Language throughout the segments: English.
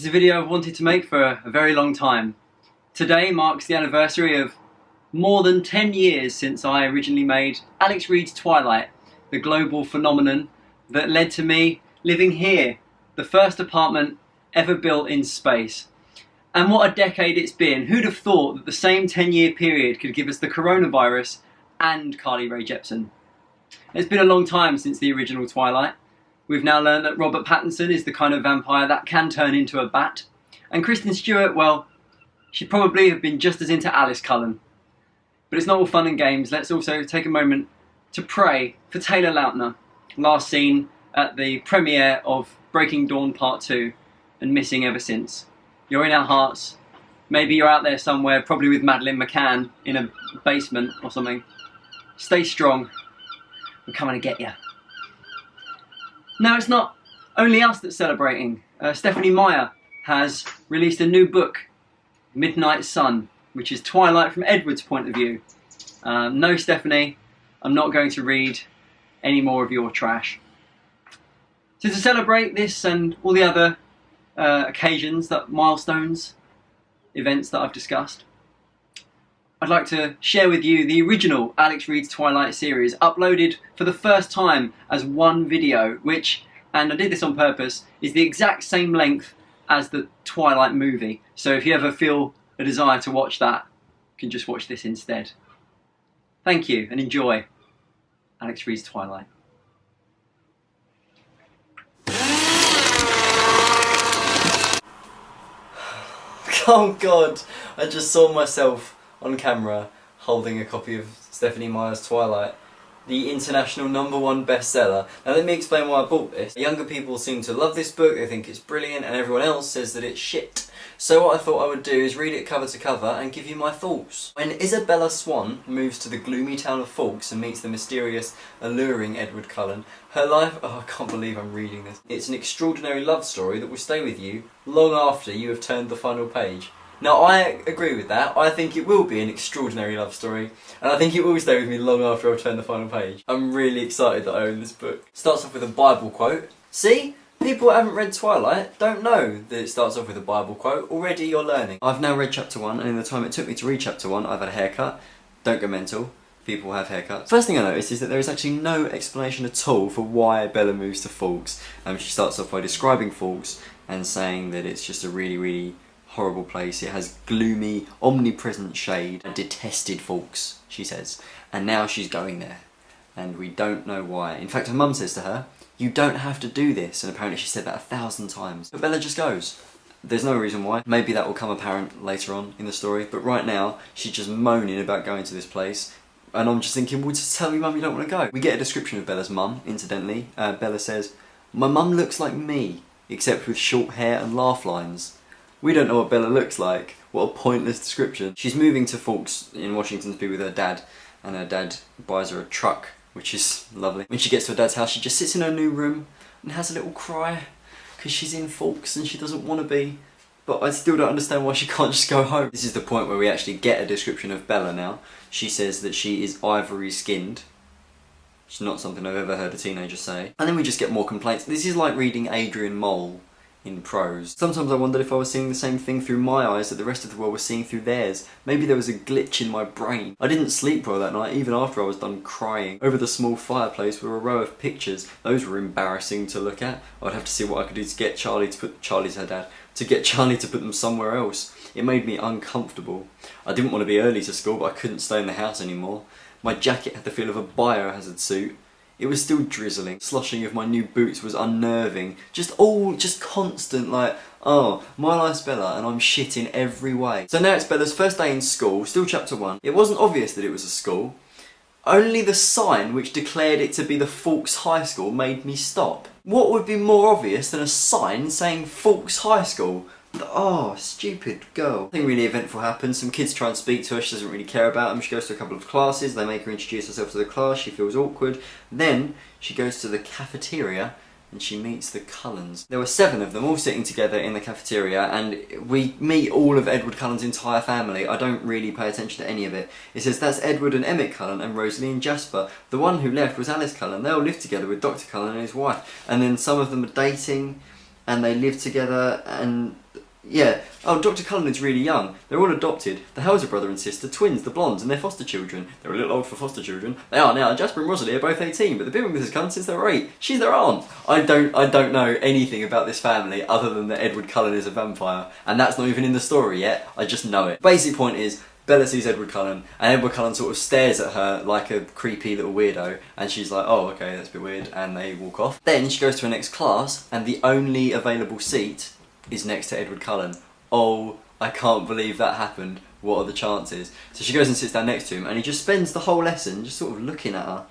a video I've wanted to make for a very long time. Today marks the anniversary of more than 10 years since I originally made Alex Reid's Twilight, the global phenomenon that led to me living here, the first apartment ever built in space. And what a decade it's been. Who'd have thought that the same 10-year period could give us the coronavirus and Carly Rae Jepsen? It's been a long time since the original Twilight. We've now learned that Robert Pattinson is the kind of vampire that can turn into a bat. And Kristen Stewart, well, she'd probably have been just as into Alice Cullen. But it's not all fun and games. Let's also take a moment to pray for Taylor Lautner, last seen at the premiere of Breaking Dawn Part 2 and missing ever since. You're in our hearts. Maybe you're out there somewhere, probably with Madeleine McCann in a basement or something. Stay strong. We're coming to get you. Now, it's not only us that's celebrating. Stephanie Meyer has released a new book, Midnight Sun, which is Twilight from Edward's point of view. No, Stephanie, I'm not going to read any more of your trash. So to celebrate this and all the other occasions, milestones, events that I've discussed, I'd like to share with you the original Alex Reid's Twilight series, uploaded for the first time as one video, which, and I did this on purpose, is the exact same length as the Twilight movie. So if you ever feel a desire to watch that, you can just watch this instead. Thank you and enjoy Alex Reid's Twilight. Oh God, I just saw myself on camera holding a copy of Stephanie Meyer's Twilight, the international #1 bestseller. Now let me explain why I bought this. Younger people seem to love this book, they think it's brilliant, and everyone else says that it's shit. So what I thought I would do is read it cover to cover and give you my thoughts. When Isabella Swan moves to the gloomy town of Fawkes and meets the mysterious, alluring Edward Cullen, her life... Oh, I can't believe I'm reading this. It's an extraordinary love story that will stay with you long after you have turned the final page. Now, I agree with that. I think it will be an extraordinary love story, and I think it will stay with me long after I've turned the final page. I'm really excited that I own this book. Starts off with a Bible quote. See? People who haven't read Twilight don't know that it starts off with a Bible quote. Already you're learning. I've now read chapter 1, and in the time it took me to read chapter 1, I've had a haircut. Don't go mental. People have haircuts. First thing I noticed is that there is actually no explanation at all for why Bella moves to Fawkes. She starts off by describing Fawkes and saying that it's just a really, really horrible place. It has gloomy, omnipresent shade. I detested Fawkes, she says. And now she's going there. And we don't know why. In fact, her mum says to her, "You don't have to do this." And apparently she said that 1,000 times. But Bella just goes. There's no reason why. Maybe that will come apparent later on in the story. But right now, she's just moaning about going to this place. And I'm just thinking, well, just tell your mum you don't want to go. We get a description of Bella's mum, incidentally. Bella says, "My mum looks like me, except with short hair and laugh lines." We don't know what Bella looks like. What a pointless description. She's moving to Fawkes in Washington to be with her dad, and her dad buys her a truck, which is lovely. When she gets to her dad's house, she just sits in her new room and has a little cry, because she's in Fawkes and she doesn't want to be. But I still don't understand why she can't just go home. This is the point where we actually get a description of Bella now. She says that she is ivory skinned. It's not something I've ever heard a teenager say. And then we just get more complaints. This is like reading Adrian Mole in prose. Sometimes I wondered if I was seeing the same thing through my eyes that the rest of the world was seeing through theirs. Maybe there was a glitch in my brain. I didn't sleep well that night, even after I was done crying. Over the small fireplace were a row of pictures. Those were embarrassing to look at. I'd have to see what I could do to get Charlie's her dad, to get Charlie to put them somewhere else. It made me uncomfortable. I didn't want to be early to school, but I couldn't stay in the house anymore. My jacket had the feel of a biohazard suit. It was still drizzling. Sloshing of my new boots was unnerving. Just constant, like, oh, my life's Bella and I'm shit in every way. So now it's Bella's first day in school, still chapter 1. It wasn't obvious that it was a school. Only the sign which declared it to be the Fawkes High School made me stop. What would be more obvious than a sign saying Fawkes High School? Oh, stupid girl. Nothing really eventful happens. Some kids try and speak to her. She doesn't really care about them. She goes to a couple of classes. They make her introduce herself to the class. She feels awkward. Then she goes to the cafeteria and she meets the Cullens. There were 7 of them all sitting together in the cafeteria, and we meet all of Edward Cullen's entire family. I don't really pay attention to any of it. It says that's Edward and Emmett Cullen and Rosalie and Jasper. The one who left was Alice Cullen. They all lived together with Dr. Cullen and his wife. And then some of them are dating. and they live together, and yeah. Oh, Dr. Cullen is really young. They're all adopted. The Hells are brother and sister, twins, the blondes, and they're foster children. They're a little old for foster children. They are now. Jasper and Rosalie are both 18, but they've been with Mrs. Cullen since they were 8. She's their aunt. I don't know anything about this family other than that Edward Cullen is a vampire, and that's not even in the story yet. I just know it. Basic point is, Bella sees Edward Cullen, and Edward Cullen sort of stares at her like a creepy little weirdo, and she's like, oh, okay, that's a bit weird, and they walk off. Then she goes to her next class, and the only available seat is next to Edward Cullen. Oh, I can't believe that happened. What are the chances? So she goes and sits down next to him, and he just spends the whole lesson just sort of looking at her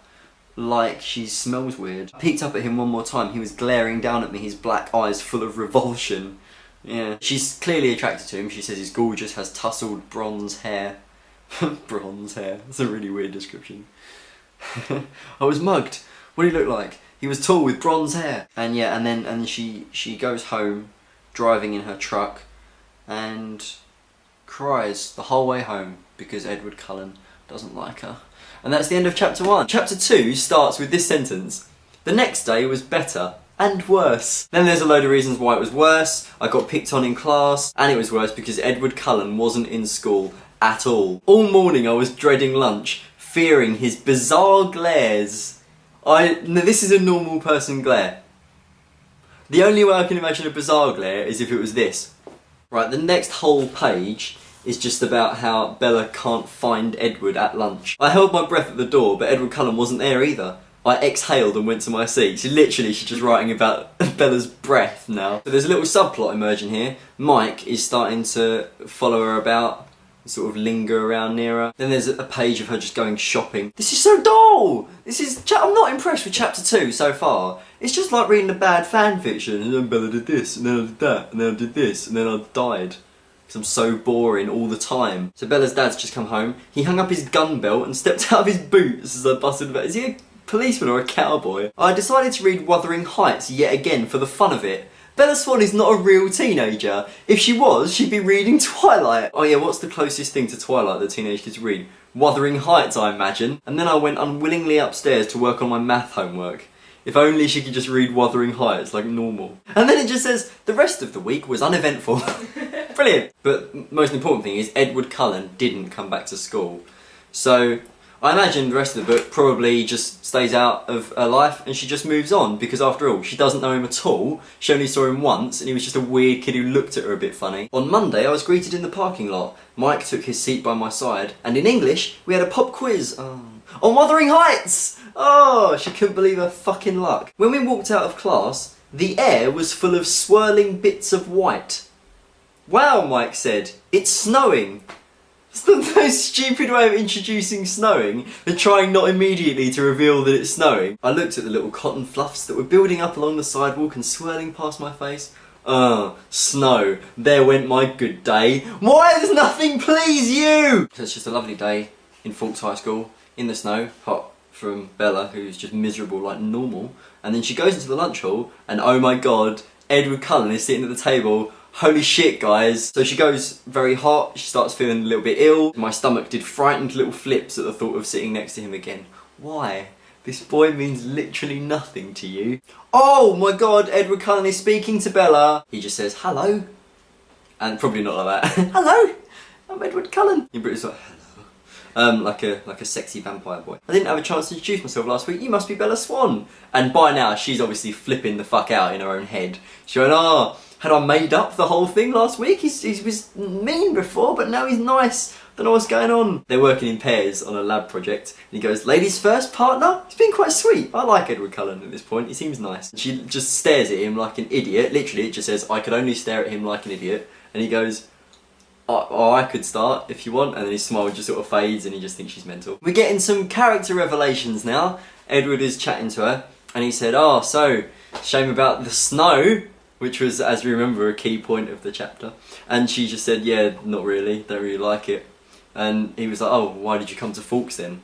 like she smells weird. I peeked up at him one more time. He was glaring down at me, his black eyes full of revulsion. Yeah. She's clearly attracted to him. She says he's gorgeous, has tousled bronze hair. Bronze hair. That's a really weird description. I was mugged. What did he look like? He was tall with bronze hair. And yeah, and then she goes home, driving in her truck, and cries the whole way home because Edward Cullen doesn't like her. And that's the end of chapter 1. Chapter 2 starts with this sentence: the next day was better and worse. Then there's a load of reasons why it was worse. I got picked on in class, and it was worse because Edward Cullen wasn't in school at all. All morning I was dreading lunch, fearing his bizarre glares. This is a normal person glare. The only way I can imagine a bizarre glare is if it was this. Right, the next whole page is just about how Bella can't find Edward at lunch. I held my breath at the door, but Edward Cullen wasn't there either. I exhaled and went to my seat. So literally, she's just writing about Bella's breath now. So there's a little subplot emerging here. Mike is starting to follow her about, sort of linger around near her. Then there's a page of her just going shopping. This is so dull! I'm not impressed with chapter 2 so far. It's just like reading a bad fan fiction. And then Bella did this, and then I did that, and then I did this, and then I died. Because I'm so boring all the time. So Bella's dad's just come home. He hung up his gun belt and stepped out of his boots as I busted about. Is he a policeman or a cowboy? I decided to read Wuthering Heights yet again for the fun of it. Bella Swan is not a real teenager. If she was, she'd be reading Twilight. Oh yeah, what's the closest thing to Twilight that teenage kids read? Wuthering Heights, I imagine. And then I went unwillingly upstairs to work on my math homework. If only she could just read Wuthering Heights like normal. And then it just says, the rest of the week was uneventful. Brilliant. But most important thing is Edward Cullen didn't come back to school. So I imagine the rest of the book probably just stays out of her life and she just moves on, because after all, she doesn't know him at all. She only saw him once and he was just a weird kid who looked at her a bit funny. On Monday I was greeted in the parking lot. Mike took his seat by my side, and in English we had a pop quiz. Oh. On Wuthering Heights! Oh, she couldn't believe her fucking luck. When we walked out of class, the air was full of swirling bits of white. Wow, Mike said, it's snowing. It's the most stupid way of introducing snowing than trying not immediately to reveal that it's snowing. I looked at the little cotton fluffs that were building up along the sidewalk and swirling past my face. Snow. There went my good day. Why does nothing please you? So it's just a lovely day in Fawkes High School, in the snow, hot from Bella, who's just miserable like normal. And then she goes into the lunch hall, and oh my god, Edward Cullen is sitting at the table. Holy shit, guys. So she goes very hot, she starts feeling a little bit ill. My stomach did frightened little flips at the thought of sitting next to him again. Why? This boy means literally nothing to you. Oh my god, Edward Cullen is speaking to Bella. He just says, hello. And probably not like that. Hello, I'm Edward Cullen. In British, like, hello. Like a sexy vampire boy. I didn't have a chance to introduce myself last week. You must be Bella Swan. And by now, she's obviously flipping the fuck out in her own head. She went, oh, had I made up the whole thing last week? He was mean before, but now he's nice. Don't know what's going on. They're working in pairs on a lab project. And he goes, ladies first, partner? He's been quite sweet. I like Edward Cullen at this point. He seems nice. She just stares at him like an idiot. Literally, it just says, I could only stare at him like an idiot. And he goes, oh, I could start if you want. And then his smile just sort of fades and he just thinks she's mental. We're getting some character revelations now. Edward is chatting to her and he said, oh, so, shame about the snow, which was, as we remember, a key point of the chapter. And she just said, yeah, not really, don't really like it. And he was like, oh, why did you come to Fawkes then?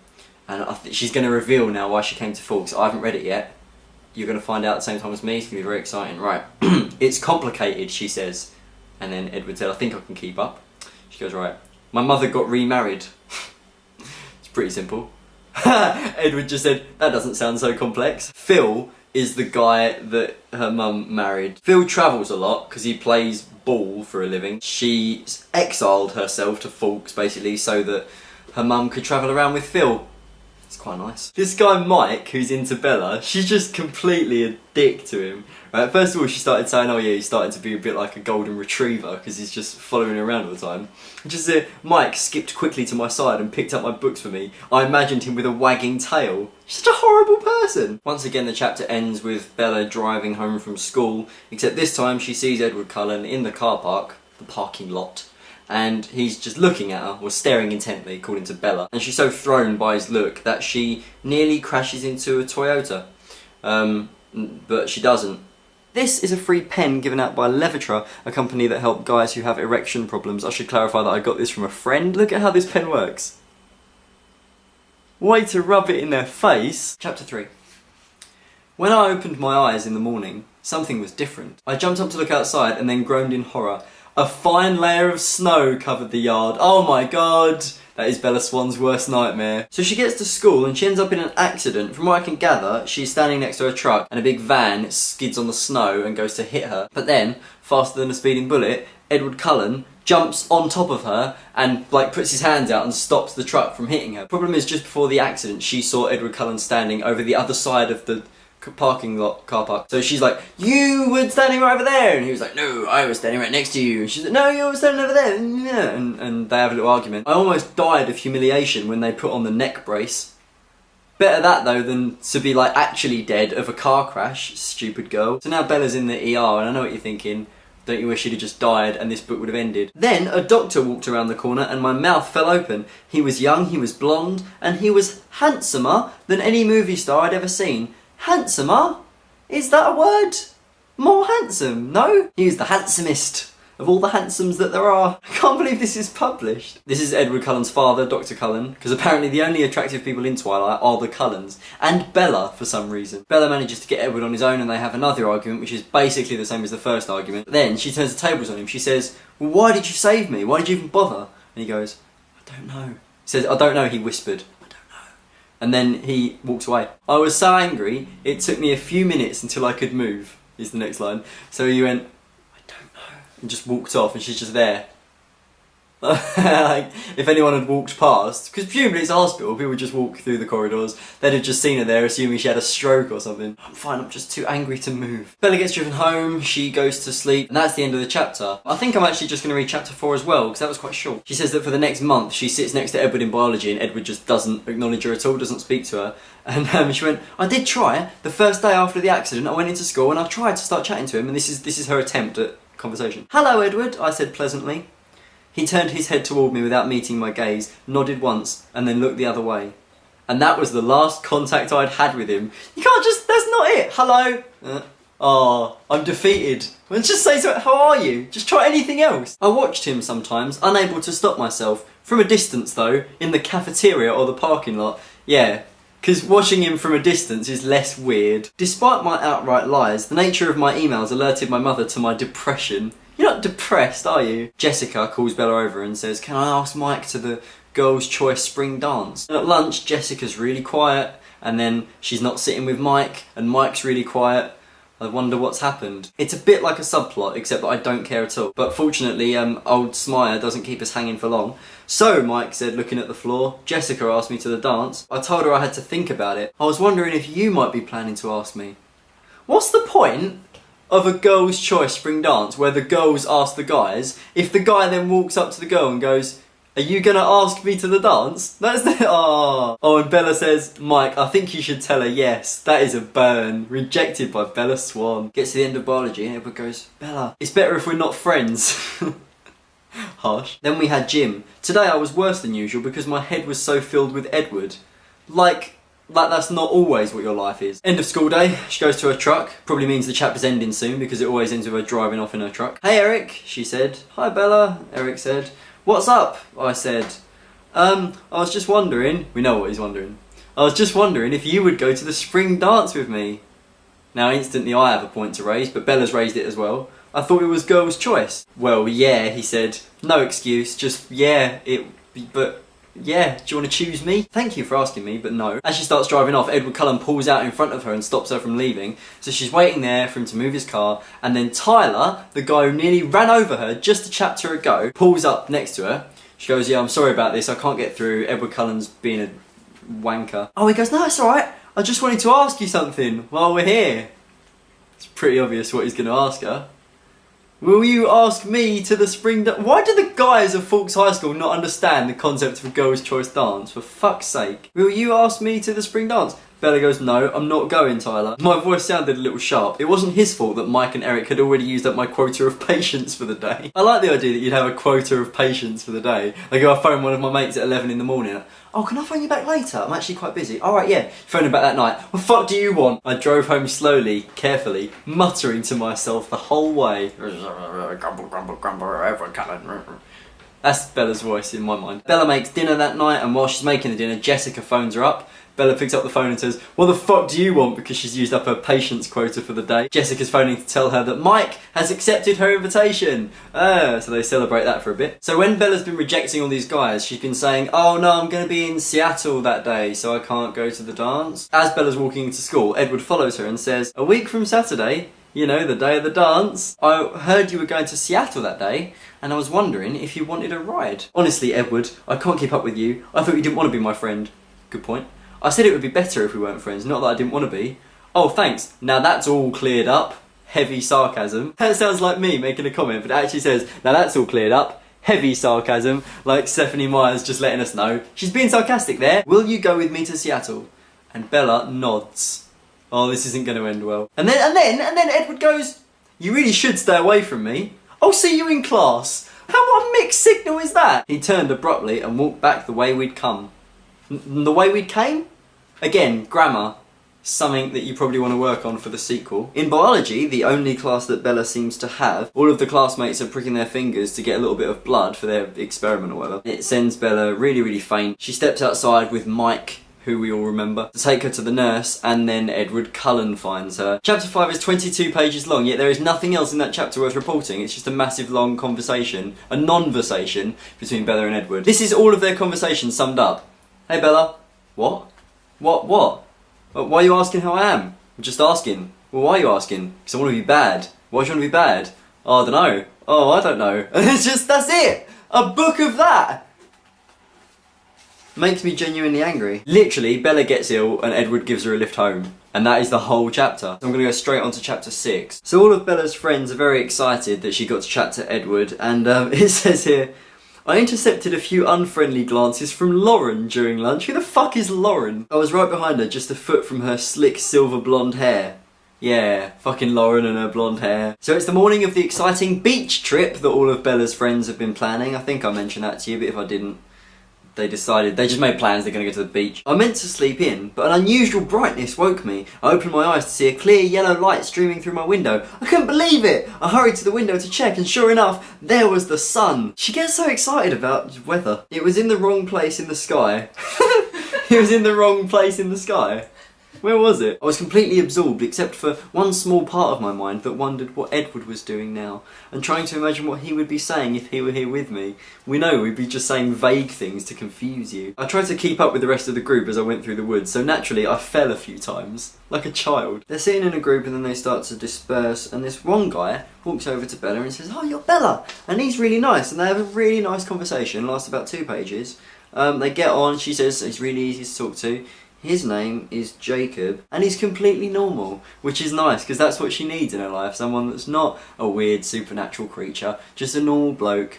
And I think she's going to reveal now why she came to Fawkes. I haven't read it yet. You're going to find out at the same time as me. It's going to be very exciting. Right. It's complicated, she says. And then Edward said, I think I can keep up. She goes, right. My mother got remarried. It's pretty simple. Edward just said, that doesn't sound so complex. Phil is the guy that her mum married. Phil travels a lot because he plays ball for a living. She's exiled herself to Forks basically so that her mum could travel around with Phil. It's quite nice. This guy Mike, who's into Bella, she's just completely a dick to him. Right, first of all, she started saying, oh yeah, he's starting to be a bit like a golden retriever because he's just following her around all the time. Just Mike skipped quickly to my side and picked up my books for me. I imagined him with a wagging tail. She's such a horrible person. Once again, the chapter ends with Bella driving home from school, except this time she sees Edward Cullen in the car park, the parking lot, and he's just looking at her, or staring intently, according to Bella. And she's so thrown by his look that she nearly crashes into a Toyota. But she doesn't. This is a free pen given out by Levitra, a company that help guys who have erection problems. I should clarify that I got this from a friend. Look at how this pen works. Way to rub it in their face. Chapter 3. When I opened my eyes in the morning, something was different. I jumped up to look outside and then groaned in horror. A fine layer of snow covered the yard. Oh my god! That is Bella Swan's worst nightmare. So she gets to school and she ends up in an accident. From what I can gather, she's standing next to a truck and a big van skids on the snow and goes to hit her. But then, faster than a speeding bullet, Edward Cullen jumps on top of her and puts his hands out and stops the truck from hitting her. Problem is, just before the accident, she saw Edward Cullen standing over the other side of the parking lot, car park. So she's like, you were standing right over there, and he was like, no, I was standing right next to you. And she's like, no, you were standing over there. And they have a little argument. I almost died of humiliation when they put on the neck brace. Better that though than to be actually dead of a car crash, stupid girl. So now Bella's in the ER, and I know what you're thinking. Don't you wish she'd have just died and this book would have ended? Then a doctor walked around the corner and my mouth fell open. He was young, he was blonde, and he was handsomer than any movie star I'd ever seen. Handsomer? Is that a word? More handsome, no? He was the handsomest of all the handsomes that there are. I can't believe this is published. This is Edward Cullen's father, Dr. Cullen, because apparently the only attractive people in Twilight are the Cullens. And Bella, for some reason. Bella manages to get Edward on his own and they have another argument, which is basically the same as the first argument. But then she turns the tables on him. She says, well, why did you save me? Why did you even bother? And he goes, I don't know. He says, I don't know, he whispered. And then he walks away. I was so angry, it took me a few minutes until I could move, is the next line. So he went, I don't know, and just walked off, and she's just there. If anyone had walked past, because presumably it's a hospital, people would just walk through the corridors, they'd have just seen her there, assuming she had a stroke or something. I'm fine, I'm just too angry to move. Bella gets driven home, she goes to sleep, and that's the end of the chapter. I think I'm actually just going to read chapter 4 as well, because that was quite short. She says that for the next month, she sits next to Edward in biology, and Edward just doesn't acknowledge her at all, doesn't speak to her. And she went, I did try. The first day after the accident, I went into school, and I tried to start chatting to him, and this is her attempt at conversation. Hello, Edward, I said pleasantly. He turned his head toward me without meeting my gaze, nodded once, and then looked the other way. And that was the last contact I'd had with him. You can't just, that's not it. Hello? I'm defeated. Well, just say to it, how are you? Just try anything else. I watched him sometimes, unable to stop myself. From a distance though, in the cafeteria or the parking lot. Yeah, because watching him from a distance is less weird. Despite my outright lies, the nature of my emails alerted my mother to my depression. You're not depressed, are you? Jessica calls Bella over and says, can I ask Mike to the Girls' Choice Spring Dance? And at lunch, Jessica's really quiet, and then she's not sitting with Mike, and Mike's really quiet. I wonder what's happened. It's a bit like a subplot, except that I don't care at all. But fortunately, old Smire doesn't keep us hanging for long. So, Mike said, looking at the floor, Jessica asked me to the dance. I told her I had to think about it. I was wondering if you might be planning to ask me. What's the point of a Girls' Choice Spring Dance where the girls ask the guys if the guy then walks up to the girl and goes, are you gonna ask me to the dance? That's the... Oh, and Bella says, Mike, I think you should tell her yes. That is a burn. Rejected by Bella Swan. Gets to the end of biology and Edward goes, Bella, it's better if we're not friends. Harsh. Then we had gym. Today I was worse than usual because my head was so filled with Edward. Like that's not always what your life is. End of school day, she goes to her truck. Probably means the chapter's ending soon because it always ends with her driving off in her truck. Hey Eric, she said. Hi Bella, Eric said. What's up? I said. I was just wondering, we know what he's wondering. I was just wondering if you would go to the spring dance with me. Now instantly I have a point to raise, but Bella's raised it as well. I thought it was Girls' Choice. Well, yeah, he said. No excuse, just yeah, but Yeah, do you want to choose me? Thank you for asking me, but no. As she starts driving off, Edward Cullen pulls out in front of her and stops her from leaving. So she's waiting there for him to move his car, and then Tyler, the guy who nearly ran over her just a chapter ago, pulls up next to her. She goes, yeah, I'm sorry about this, I can't get through. Edward Cullen's being a wanker. Oh, he goes, no, it's alright. I just wanted to ask you something while we're here. It's pretty obvious what he's going to ask her. Will you ask me to the spring dance? Why do the guys of Fawkes High School not understand the concept of a girls' choice dance? For fuck's sake. Will you ask me to the spring dance? Bella goes, no, I'm not going, Tyler. My voice sounded a little sharp. It wasn't his fault that Mike and Eric had already used up my quota of patience for the day. I like the idea that you'd have a quota of patience for the day. Like if I phone one of my mates at 11 in the morning, oh, can I phone you back later? I'm actually quite busy. Alright, yeah. Phone him back that night. What the fuck do you want? I drove home slowly, carefully, muttering to myself the whole way. Grumble, grumble, grumble, everyone coming. That's Bella's voice in my mind. Bella makes dinner that night, and while she's making the dinner, Jessica phones her up. Bella picks up the phone and says, what the fuck do you want? Because she's used up her patience quota for the day. Jessica's phoning to tell her that Mike has accepted her invitation. So they celebrate that for a bit. So when Bella's been rejecting all these guys, she's been saying, oh no, I'm going to be in Seattle that day, so I can't go to the dance. As Bella's walking into school, Edward follows her and says, a week from Saturday, you know, the day of the dance, I heard you were going to Seattle that day, and I was wondering if you wanted a ride. Honestly, Edward, I can't keep up with you. I thought you didn't want to be my friend. Good point. I said it would be better if we weren't friends, not that I didn't want to be. Oh, thanks. Now that's all cleared up. Heavy sarcasm. That sounds like me making a comment, but it actually says, now that's all cleared up. Heavy sarcasm. Like Stephanie Myers just letting us know. She's being sarcastic there. Will you go with me to Seattle? And Bella nods. Oh, this isn't going to end well. And then Edward goes, you really should stay away from me. I'll see you in class. What a mixed signal is that? He turned abruptly and walked back the way we'd come. The way we'd came? Again, grammar, something that you probably want to work on for the sequel. In biology, the only class that Bella seems to have, all of the classmates are pricking their fingers to get a little bit of blood for their experiment or whatever. It sends Bella really, really faint. She steps outside with Mike, who we all remember, to take her to the nurse, and then Edward Cullen finds her. Chapter 5 is 22 pages long, yet there is nothing else in that chapter worth reporting. It's just a massive long conversation, a non-versation between Bella and Edward. This is all of their conversation summed up. Hey Bella. What? What? Why are you asking how I am? I'm just asking. Well, why are you asking? Because I want to be bad. Why do you want to be bad? Oh, I don't know. Oh, I don't know. And it's just, that's it! A book of that! Makes me genuinely angry. Literally, Bella gets ill and Edward gives her a lift home. And that is the whole chapter. So I'm going to go straight on to chapter 6. So all of Bella's friends are very excited that she got to chat to Edward, and it says here, I intercepted a few unfriendly glances from Lauren during lunch. Who the fuck is Lauren? I was right behind her, just a foot from her slick silver blonde hair. Yeah, fucking Lauren and her blonde hair. So it's the morning of the exciting beach trip that all of Bella's friends have been planning. I think I mentioned that to you, but if I didn't, they just made plans they're going to go to the beach. I meant to sleep in, but an unusual brightness woke me. I opened my eyes to see a clear yellow light streaming through my window. I couldn't believe it! I hurried to the window to check, and sure enough, there was the sun. She gets so excited about weather. It was in the wrong place in the sky. It was in the wrong place in the sky. Where was it? I was completely absorbed, except for one small part of my mind that wondered what Edward was doing now, and trying to imagine what he would be saying if he were here with me. We know we'd be just saying vague things to confuse you. I tried to keep up with the rest of the group as I went through the woods, so naturally I fell a few times, like a child. They're sitting in a group and then they start to disperse, and this one guy walks over to Bella and says, oh, you're Bella! And he's really nice, and they have a really nice conversation, lasts about 2 pages. They get on, she says he's really easy to talk to. His name is Jacob, and he's completely normal, which is nice, because that's what she needs in her life, someone that's not a weird supernatural creature, just a normal bloke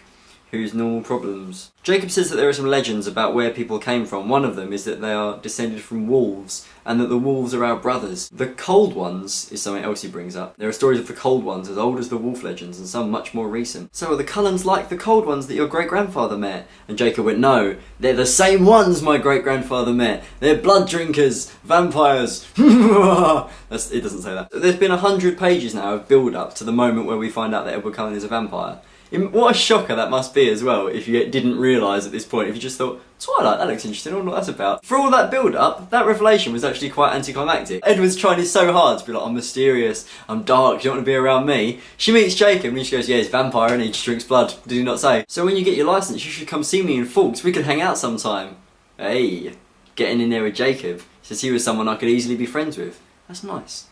who's normal problems. Jacob says that there are some legends about where people came from. One of them is that they are descended from wolves, and that the wolves are our brothers. The Cold Ones is something else he brings up. There are stories of the Cold Ones as old as the wolf legends, and some much more recent. So are the Cullens like the Cold Ones that your great-grandfather met? And Jacob went, no, they're the same ones my great-grandfather met. They're blood drinkers, vampires. It doesn't say that. There's been 100 pages now of build-up to the moment where we find out that Edward Cullen is a vampire. What a shocker that must be as well, if you didn't realise at this point, if you just thought, Twilight, that looks interesting, I wonder what that's about. For all that build-up, that revelation was actually quite anticlimactic. Edward's trying so hard to be like, I'm mysterious, I'm dark, you don't want to be around me. She meets Jacob and she goes, yeah, he's a vampire and he just drinks blood, did he not say? So when you get your licence, you should come see me in Fawkes, we could hang out sometime. Hey, getting in there with Jacob. Says he was someone I could easily be friends with. That's nice.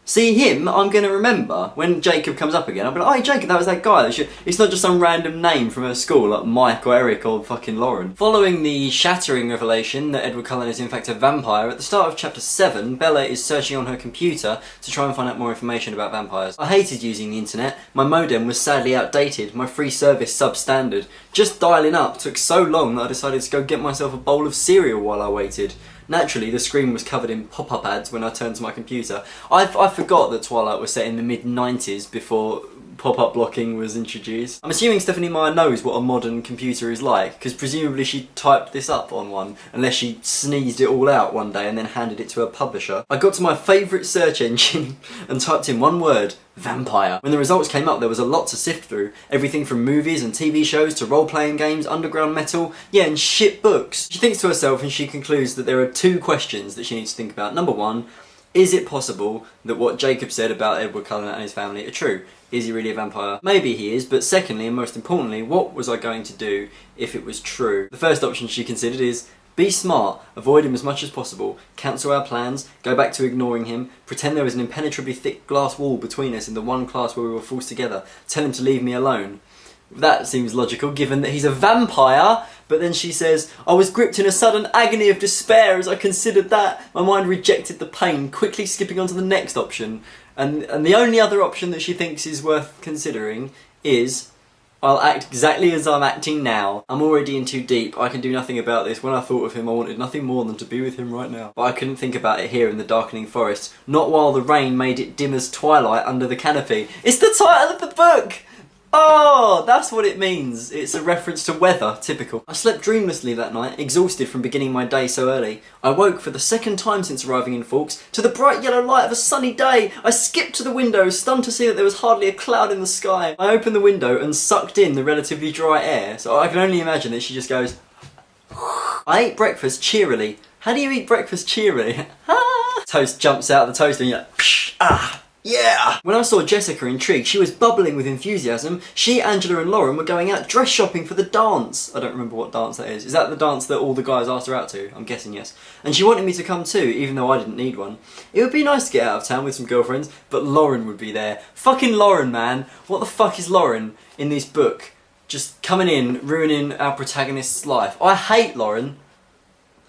See him, I'm going to remember when Jacob comes up again. I'll be like, oh, hey, Jacob, that was that guy. It's not just some random name from a school like Mike or Eric or fucking Lauren. Following the shattering revelation that Edward Cullen is in fact a vampire, at the start of chapter 7, Bella is searching on her computer to try and find out more information about vampires. I hated using the internet. My modem was sadly outdated. My free service substandard. Just dialing up took so long that I decided to go get myself a bowl of cereal while I waited. Naturally, the screen was covered in pop-up ads when I turned to my computer. I forgot that Twilight was set in the mid-90s before pop-up blocking was introduced. I'm assuming Stephanie Meyer knows what a modern computer is like, because presumably she typed this up on one, unless she sneezed it all out one day and then handed it to her publisher. I got to my favourite search engine and typed in one word, vampire. When the results came up, there was a lot to sift through. Everything from movies and TV shows to role-playing games, underground metal, yeah, and shit books. She thinks to herself and she concludes that there are 2 questions that she needs to think about. Number 1, is it possible that what Jacob said about Edward Cullen and his family are true? Is he really a vampire? Maybe he is, but secondly, and most importantly, what was I going to do if it was true? The first option she considered is be smart, avoid him as much as possible, cancel our plans, go back to ignoring him, pretend there was an impenetrably thick glass wall between us in the one class where we were forced together, tell him to leave me alone. That seems logical given that he's a vampire, but then she says, I was gripped in a sudden agony of despair as I considered that. My mind rejected the pain, quickly skipping on to the next option. And the only other option that she thinks is worth considering is, I'll act exactly as I'm acting now. I'm already in too deep, I can do nothing about this. When I thought of him, I wanted nothing more than to be with him right now. But I couldn't think about it here in the darkening forest, not while the rain made it dim as twilight under the canopy. It's the title of the book! Oh, that's what it means. It's a reference to weather, typical. I slept dreamlessly that night, exhausted from beginning my day so early. I woke for the second time since arriving in Fawkes to the bright yellow light of a sunny day. I skipped to the window, stunned to see that there was hardly a cloud in the sky. I opened the window and sucked in the relatively dry air, so I can only imagine that she just goes... I ate breakfast cheerily. How do you eat breakfast cheerily? Toast jumps out of the toaster and you're like, psh, ah. Yeah! When I saw Jessica intrigued, she was bubbling with enthusiasm. She, Angela and Lauren were going out dress shopping for the dance. I don't remember what dance that is. Is that the dance that all the guys asked her out to? I'm guessing yes. And she wanted me to come too, even though I didn't need one. It would be nice to get out of town with some girlfriends, but Lauren would be there. Fucking Lauren, man. What the fuck is Lauren in this book? Just coming in, ruining our protagonist's life. I hate Lauren.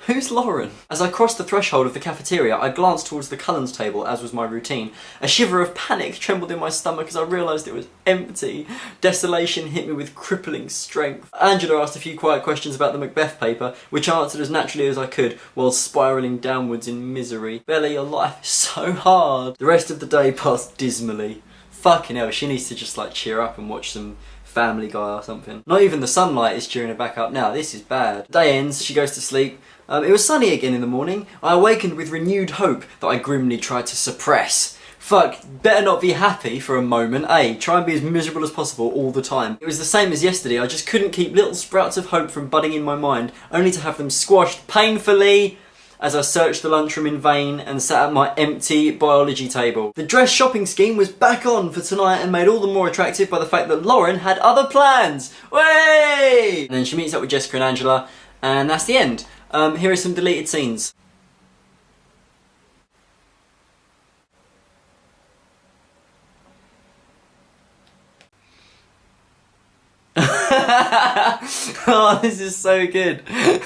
Who's Lauren? As I crossed the threshold of the cafeteria, I glanced towards the Cullens table, as was my routine. A shiver of panic trembled in my stomach as I realised it was empty. Desolation hit me with crippling strength. Angela asked a few quiet questions about the Macbeth paper, which I answered as naturally as I could, while spiralling downwards in misery. Bella, your life is so hard. The rest of the day passed dismally. Fucking hell, she needs to just like cheer up and watch some Family Guy or something. Not even the sunlight is cheering her back up now. This is bad. The day ends, she goes to sleep. It was sunny again in the morning. I awakened with renewed hope that I grimly tried to suppress. Fuck, better not be happy for a moment, eh? Try and be as miserable as possible all the time. It was the same as yesterday. I just couldn't keep little sprouts of hope from budding in my mind, only to have them squashed painfully as I searched the lunchroom in vain and sat at my empty biology table. The dress shopping scheme was back on for tonight and made all the more attractive by the fact that Lauren had other plans. Way! And then she meets up with Jessica and Angela, and that's the end. Here are some deleted scenes. Oh, this is so good.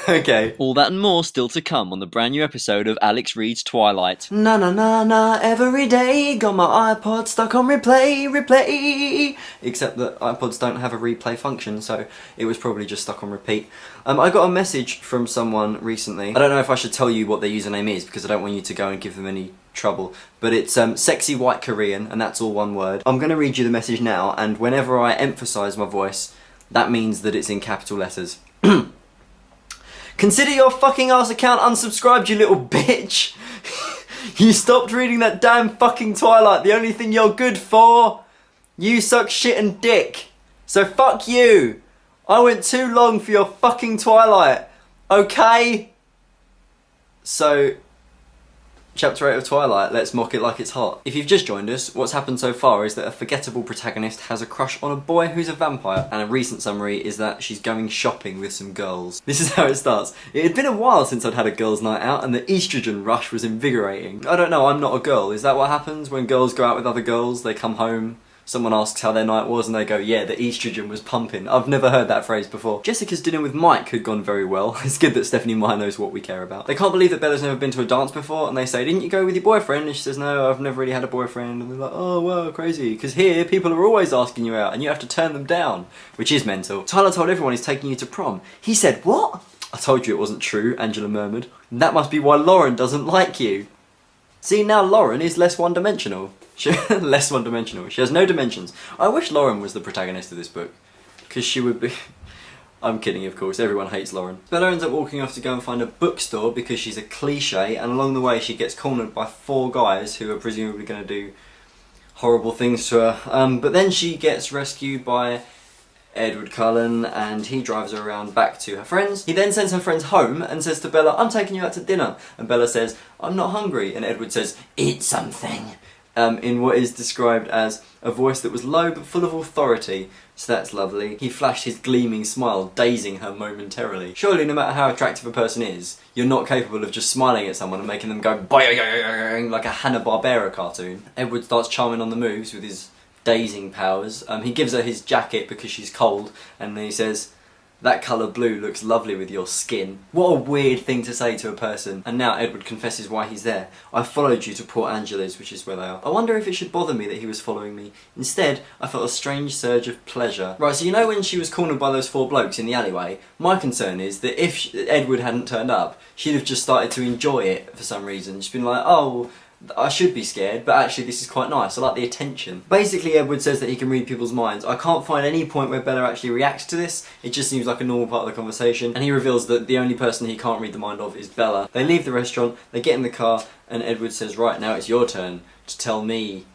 Okay. All that and more still to come on the brand new episode of Alex Reads Twilight. Na na na na every day, got my iPod stuck on replay. Except that iPods don't have a replay function, so it was probably just stuck on repeat. I got a message from someone recently. I don't know if I should tell you what their username is because I don't want you to go and give them any trouble, but it's sexy white Korean, and that's all one word. I'm going to read you the message now, and whenever I emphasise my voice, that means that it's in capital letters. Consider your fucking ass account unsubscribed, you little bitch. You stopped reading that damn fucking Twilight, the only thing you're good for. You suck shit and dick. So fuck you. I went too long for your fucking Twilight. Okay? So, Chapter 8 of Twilight, let's mock it like it's hot. If you've just joined us, what's happened so far is that a forgettable protagonist has a crush on a boy who's a vampire, and a recent summary is that she's going shopping with some girls. This is how it starts. It had been a while since I'd had a girls' night out, and the estrogen rush was invigorating. I don't know, I'm not a girl. Is that what happens when girls go out with other girls? They come home, someone asks how their night was, and they go, yeah, the estrogen was pumping. I've never heard that phrase before. Jessica's dinner with Mike had gone very well. It's good that Stephanie Meyer knows what we care about. They can't believe that Bella's never been to a dance before, and they say, didn't you go with your boyfriend? And she says, no, I've never really had a boyfriend. And they're like, oh, wow, crazy. Because here, people are always asking you out, and you have to turn them down, which is mental. Tyler told everyone he's taking you to prom. He said, what? I told you it wasn't true, Angela murmured. That must be why Lauren doesn't like you. See, now Lauren is less one-dimensional. Less one-dimensional. She has no dimensions. I wish Lauren was the protagonist of this book, because she would be... I'm kidding, of course. Everyone hates Lauren. Bella ends up walking off to go and find a bookstore because she's a cliche, and along the way she gets cornered by 4 guys who are presumably going to do horrible things to her. But then she gets rescued by Edward Cullen, and he drives her around back to her friends. He then sends her friends home and says to Bella, I'm taking you out to dinner. And Bella says, I'm not hungry. And Edward says, eat something. In what is described as a voice that was low but full of authority. So that's lovely. He flashed his gleaming smile, dazing her momentarily. Surely no matter how attractive a person is, you're not capable of just smiling at someone and making them go boing like a Hanna-Barbera cartoon. Edward starts charming on the moves with his dazing powers. He gives her his jacket because she's cold, and then he says, that colour blue looks lovely with your skin. What a weird thing to say to a person. And now Edward confesses why he's there. I followed you to Port Angeles, which is where they are. I wonder if it should bother me that he was following me. Instead, I felt a strange surge of pleasure. Right, so you know when she was cornered by those 4 blokes in the alleyway? My concern is that if Edward hadn't turned up, she'd have just started to enjoy it for some reason. She's been like, oh, I should be scared, but actually this is quite nice. I like the attention. Basically, Edward says that he can read people's minds. I can't find any point where Bella actually reacts to this. It just seems like a normal part of the conversation. And he reveals that the only person he can't read the mind of is Bella. They leave the restaurant, they get in the car, and Edward says, right, now it's your turn to tell me.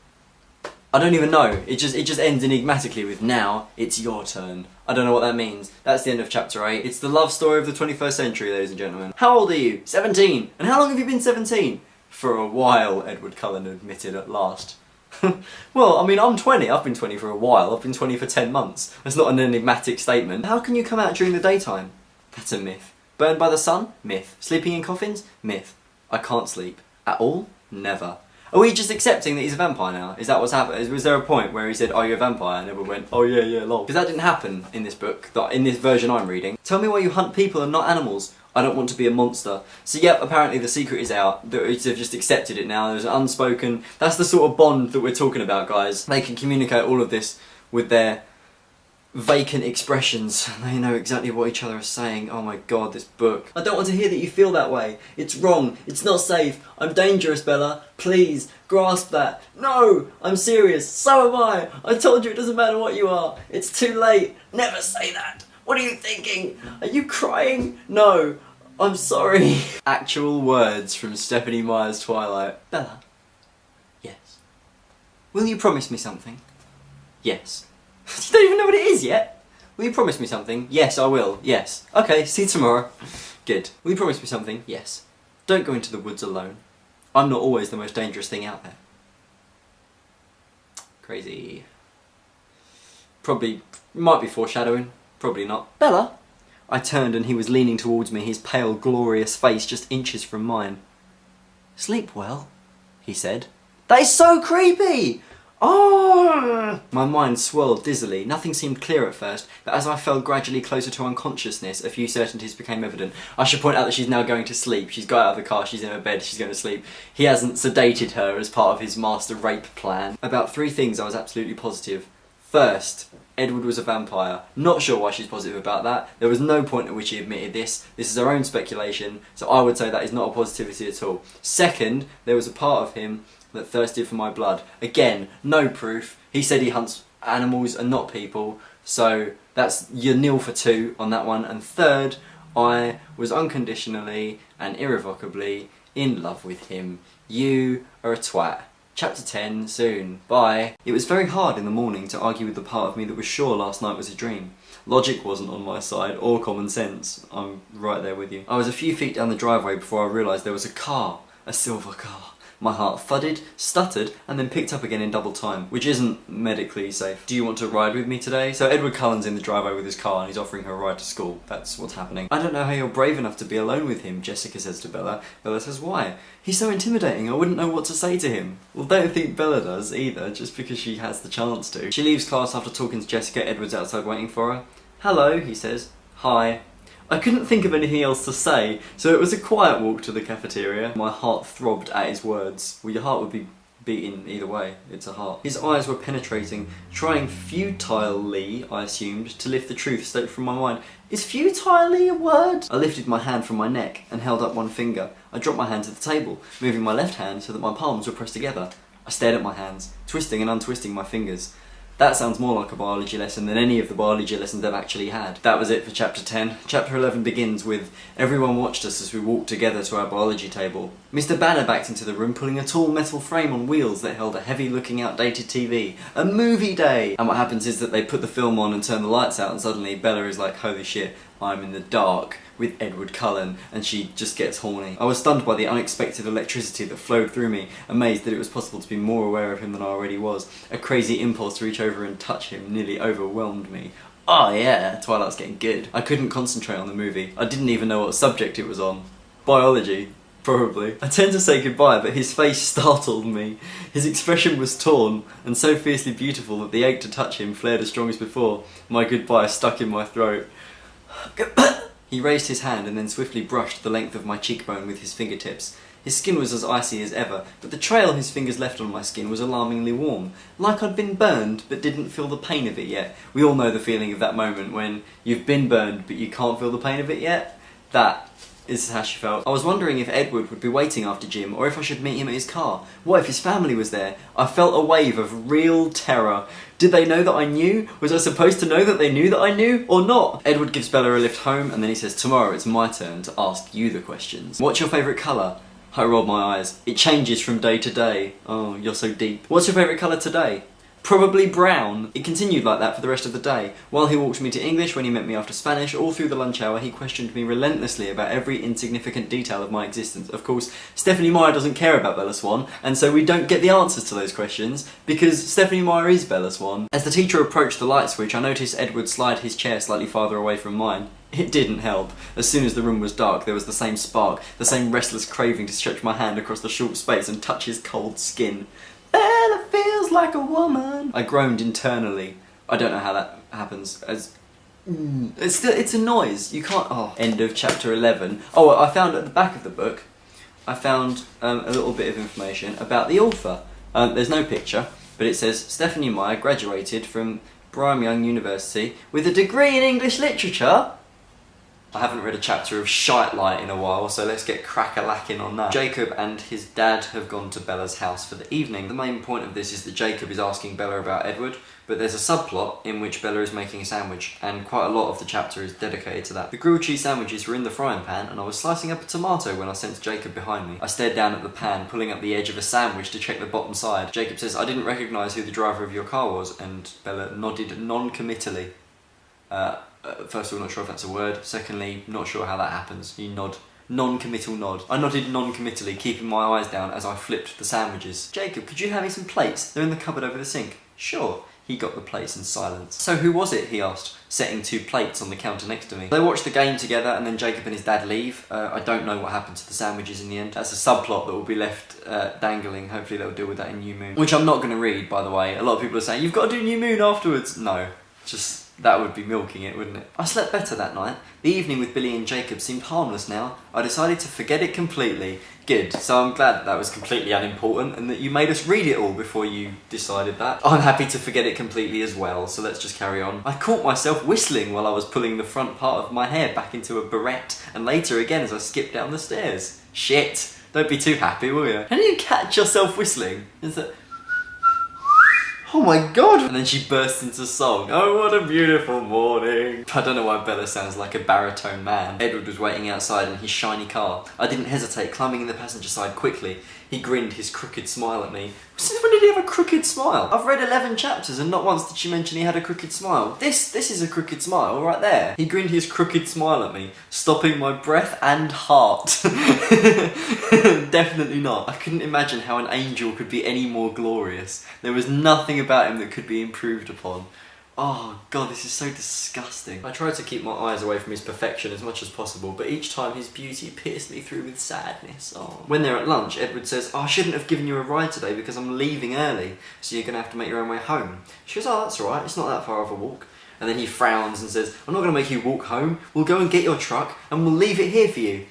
I don't even know. It just ends enigmatically with, now it's your turn. I don't know what that means. That's the end of chapter 8. It's the love story of the 21st century, ladies and gentlemen. How old are you? 17. And how long have you been 17? For a while, Edward Cullen admitted at last. Well, I mean, I'm 20. I've been 20 for a while. I've been 20 for 10 months. That's not an enigmatic statement. How can you come out during the daytime? That's a myth. Burned by the sun? Myth. Sleeping in coffins? Myth. I can't sleep. At all? Never. Are we just accepting that he's a vampire now? Is that what's happened? Was there a point where he said, are you a vampire? And everyone went, oh yeah, lol. Because that didn't happen in this book, in this version I'm reading. Tell me why you hunt people and not animals. I don't want to be a monster. So yep, apparently the secret is out. They've just accepted it now. There's an unspoken... That's the sort of bond that we're talking about, guys. They can communicate all of this with their vacant expressions. They know exactly what each other is saying. Oh my god, this book. I don't want to hear that you feel that way. It's wrong. It's not safe. I'm dangerous, Bella. Please, grasp that. No, I'm serious. So am I. I told you it doesn't matter what you are. It's too late. Never say that. What are you thinking? Are you crying? No. I'm sorry. Actual words from Stephanie Meyer's Twilight. Bella. Yes. Will you promise me something? Yes. You don't even know what it is yet. Will you promise me something? Yes, I will. Yes. Okay, see you tomorrow. Good. Will you promise me something? Yes. Don't go into the woods alone. I'm not always the most dangerous thing out there. Crazy. Probably, might be foreshadowing. Probably not. Bella? I turned and he was leaning towards me, his pale, glorious face just inches from mine. Sleep well, he said. That is so creepy! Oh! My mind swirled dizzily. Nothing seemed clear at first, but as I fell gradually closer to unconsciousness, a few certainties became evident. I should point out that she's now going to sleep. She's got out of the car, she's in her bed, she's going to sleep. He hasn't sedated her as part of his master rape plan. About 3 things I was absolutely positive. First, Edward was a vampire. Not sure why she's positive about that. There was no point at which he admitted this. This is her own speculation, so I would say that is not a positivity at all. Second, there was a part of him that thirsted for my blood. Again, no proof. He said he hunts animals and not people, so you're nil for 2 on that one. And third, I was unconditionally and irrevocably in love with him. You are a twat. Chapter 10 soon. Bye. It was very hard in the morning to argue with the part of me that was sure last night was a dream. Logic wasn't on my side, or common sense. I'm right there with you. I was a few feet down the driveway before I realised there was a car. A silver car. My heart thudded, stuttered, and then picked up again in double time, which isn't medically safe. Do you want to ride with me today? So Edward Cullen's in the driveway with his car and he's offering her a ride to school. That's what's happening. I don't know how you're brave enough to be alone with him, Jessica says to Bella. Bella says, why? He's so intimidating, I wouldn't know what to say to him. Well, don't think Bella does either, just because she has the chance to. She leaves class after talking to Jessica. Edward's outside waiting for her. Hello, he says. Hi. I couldn't think of anything else to say, so it was a quiet walk to the cafeteria. My heart throbbed at his words. Well, your heart would be beating either way. It's a heart. His eyes were penetrating, trying futilely, I assumed, to lift the truth straight from my mind. Is futilely a word? I lifted my hand from my neck and held up one finger. I dropped my hand to the table, moving my left hand so that my palms were pressed together. I stared at my hands, twisting and untwisting my fingers. That sounds more like a biology lesson than any of the biology lessons I've actually had. That was it for chapter 10. Chapter 11 begins with, everyone watched us as we walked together to our biology table. Mr. Banner backed into the room pulling a tall metal frame on wheels that held a heavy looking outdated TV. A movie day! And what happens is that they put the film on and turn the lights out and suddenly Bella is like, holy shit, I'm in the dark with Edward Cullen, and she just gets horny. I was stunned by the unexpected electricity that flowed through me, amazed that it was possible to be more aware of him than I already was. A crazy impulse to reach over and touch him nearly overwhelmed me. Oh yeah, Twilight's getting good. I couldn't concentrate on the movie. I didn't even know what subject it was on. Biology. Probably. I turned to say goodbye, but his face startled me. His expression was torn, and so fiercely beautiful that the ache to touch him flared as strong as before. My goodbye stuck in my throat. He raised his hand and then swiftly brushed the length of my cheekbone with his fingertips. His skin was as icy as ever, but the trail his fingers left on my skin was alarmingly warm, like I'd been burned but didn't feel the pain of it yet. We all know the feeling of that moment when you've been burned but you can't feel the pain of it yet. That is how she felt. I was wondering if Edward would be waiting after gym, or if I should meet him at his car. What if his family was there? I felt a wave of real terror. Did they know that I knew? Was I supposed to know that they knew that I knew, or not? Edward gives Bella a lift home, and then he says, tomorrow it's my turn to ask you the questions. What's your favourite colour? I rolled my eyes. It changes from day to day. Oh, you're so deep. What's your favourite colour today? Probably brown. It continued like that for the rest of the day. While he walked me to English, when he met me after Spanish, all through the lunch hour he questioned me relentlessly about every insignificant detail of my existence. Of course, Stephanie Meyer doesn't care about Bella Swan, and so we don't get the answers to those questions, because Stephanie Meyer is Bella Swan. As the teacher approached the light switch, I noticed Edward slide his chair slightly farther away from mine. It didn't help. As soon as the room was dark, there was the same spark, the same restless craving to stretch my hand across the short space and touch his cold skin. Bella feels like a woman. I groaned internally. I don't know how that happens. It's a noise. You can't. Oh. End of chapter 11. Oh, I found at the back of the book, I found a little bit of information about the author. There's no picture, but it says Stephanie Meyer graduated from Brigham Young University with a degree in English literature. I haven't read a chapter of Twilight in a while, so let's get crack-a-lacking on that. Jacob and his dad have gone to Bella's house for the evening. The main point of this is that Jacob is asking Bella about Edward, but there's a subplot in which Bella is making a sandwich, and quite a lot of the chapter is dedicated to that. The grilled cheese sandwiches were in the frying pan, and I was slicing up a tomato when I sensed Jacob behind me. I stared down at the pan, pulling up the edge of a sandwich to check the bottom side. Jacob says, I didn't recognise who the driver of your car was, and Bella nodded non-committally. First of all, not sure if that's a word. Secondly, not sure how that happens. You nod. Non-committal nod. I nodded non-committally, keeping my eyes down as I flipped the sandwiches. Jacob, could you hand me some plates? They're in the cupboard over the sink. Sure. He got the plates in silence. So who was it? He asked, setting 2 plates on the counter next to me. They watched the game together and then Jacob and his dad leave. I don't know what happened to the sandwiches in the end. That's a subplot that will be left dangling. Hopefully they'll deal with that in New Moon. Which I'm not going to read, by the way. A lot of people are saying, you've got to do New Moon afterwards. No. Just... that would be milking it, wouldn't it? I slept better that night. The evening with Billy and Jacob seemed harmless now. I decided to forget it completely. Good, so I'm glad that was completely unimportant and that you made us read it all before you decided that. I'm happy to forget it completely as well, so let's just carry on. I caught myself whistling while I was pulling the front part of my hair back into a barrette, and later again as I skipped down the stairs. Shit! Don't be too happy, will you? How do you catch yourself whistling? Is that... oh my god! And then she bursts into song. Oh, what a beautiful morning. I don't know why Bella sounds like a baritone man. Edward was waiting outside in his shiny car. I didn't hesitate, climbing in the passenger side quickly. He grinned his crooked smile at me. Since when did he have a crooked smile? I've read 11 chapters and not once did she mention he had a crooked smile. This is a crooked smile right there. He grinned his crooked smile at me, stopping my breath and heart. Definitely not. I couldn't imagine how an angel could be any more glorious. There was nothing about him that could be improved upon. Oh god, this is so disgusting. I tried to keep my eyes away from his perfection as much as possible, but each time his beauty pierced me through with sadness. Oh. When they're at lunch, Edward says, oh, I shouldn't have given you a ride today because I'm leaving early, so you're going to have to make your own way home. She goes, oh, that's alright, it's not that far of a walk. And then he frowns and says, I'm not going to make you walk home. We'll go and get your truck and we'll leave it here for you.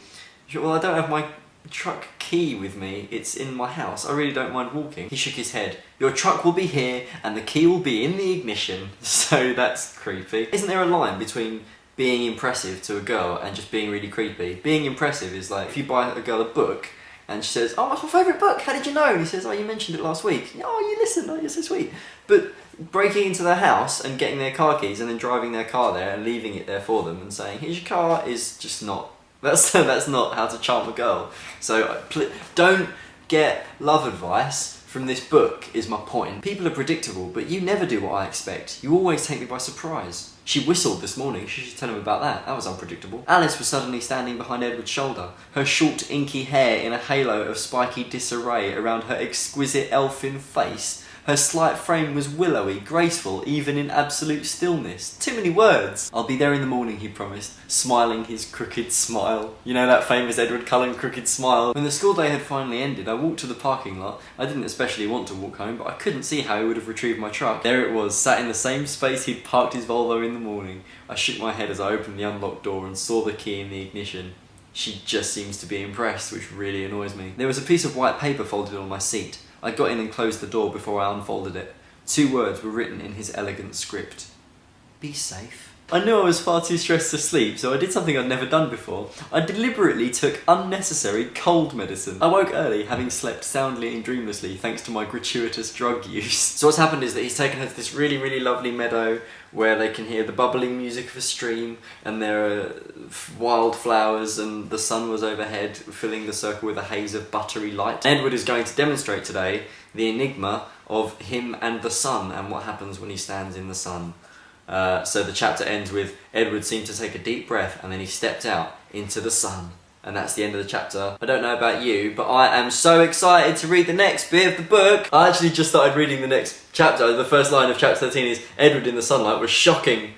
She goes, well, I don't have my truck key with me, it's in my house, I really don't mind walking. He shook his head. Your truck will be here and the key will be in the ignition. So that's creepy. Isn't there a line between being impressive to a girl and just being really creepy? Being impressive is like if you buy a girl a book and she says, oh, that's my favourite book, how did you know? And he says, oh, you mentioned it last week. Oh, you listened, oh, you're so sweet. But breaking into their house and getting their car keys and then driving their car there and leaving it there for them and saying, here's your car, is just not. That's not how to charm a girl. So don't get love advice from this book is my point. People are predictable, but you never do what I expect. You always take me by surprise. She whistled this morning, she should tell him about that. That was unpredictable. Alice was suddenly standing behind Edward's shoulder, her short inky hair in a halo of spiky disarray around her exquisite elfin face. Her slight frame was willowy, graceful, even in absolute stillness. Too many words. I'll be there in the morning, he promised, smiling his crooked smile. You know that famous Edward Cullen crooked smile? When the school day had finally ended, I walked to the parking lot. I didn't especially want to walk home, but I couldn't see how he would have retrieved my truck. There it was, sat in the same space he'd parked his Volvo in the morning. I shook my head as I opened the unlocked door and saw the key in the ignition. She just seems to be impressed, which really annoys me. There was a piece of white paper folded on my seat. I got in and closed the door before I unfolded it. 2 words were written in his elegant script. Be safe. I knew I was far too stressed to sleep, so I did something I'd never done before. I deliberately took unnecessary cold medicine. I woke early, having slept soundly and dreamlessly thanks to my gratuitous drug use. So what's happened is that he's taken her to this really, really lovely meadow where they can hear the bubbling music of a stream and there are wildflowers and the sun was overhead, filling the circle with a haze of buttery light. Edward is going to demonstrate today the enigma of him and the sun and what happens when he stands in the sun. So the chapter ends with Edward seemed to take a deep breath and then he stepped out into the sun. And that's the end of the chapter. I don't know about you, but I am so excited to read the next bit of the book. I actually just started reading the next chapter. The first line of chapter 13 is Edward in the sunlight was shocking.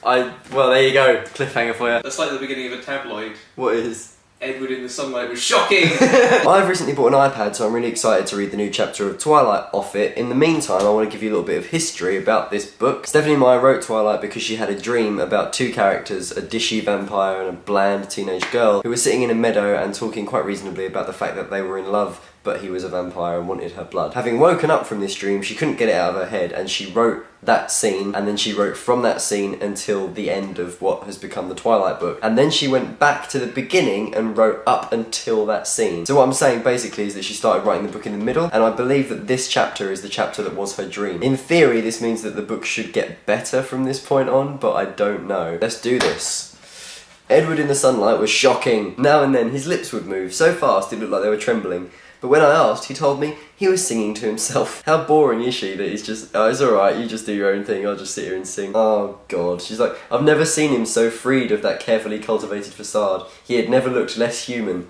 Well, there you go. Cliffhanger for you. That's like the beginning of a tabloid. What is? Edward in the sunlight was shocking! I've recently bought an iPad, so I'm really excited to read the new chapter of Twilight off it. In the meantime, I want to give you a little bit of history about this book. Stephanie Meyer wrote Twilight because she had a dream about 2 characters, a dishy vampire and a bland teenage girl, who were sitting in a meadow and talking quite reasonably about the fact that they were in love, but he was a vampire and wanted her blood. Having woken up from this dream, she couldn't get it out of her head, and she wrote that scene, and then she wrote from that scene until the end of what has become the Twilight book. And then she went back to the beginning and wrote up until that scene. So what I'm saying basically is that she started writing the book in the middle, and I believe that this chapter is the chapter that was her dream. In theory, this means that the book should get better from this point on, but I don't know. Let's do this. Edward in the sunlight was shocking. Now and then his lips would move so fast it looked like they were trembling. But when I asked, he told me he was singing to himself. How boring is she that he's just, oh, it's alright, you just do your own thing, I'll just sit here and sing. Oh god, she's like, I've never seen him so freed of that carefully cultivated facade. He had never looked less human, ...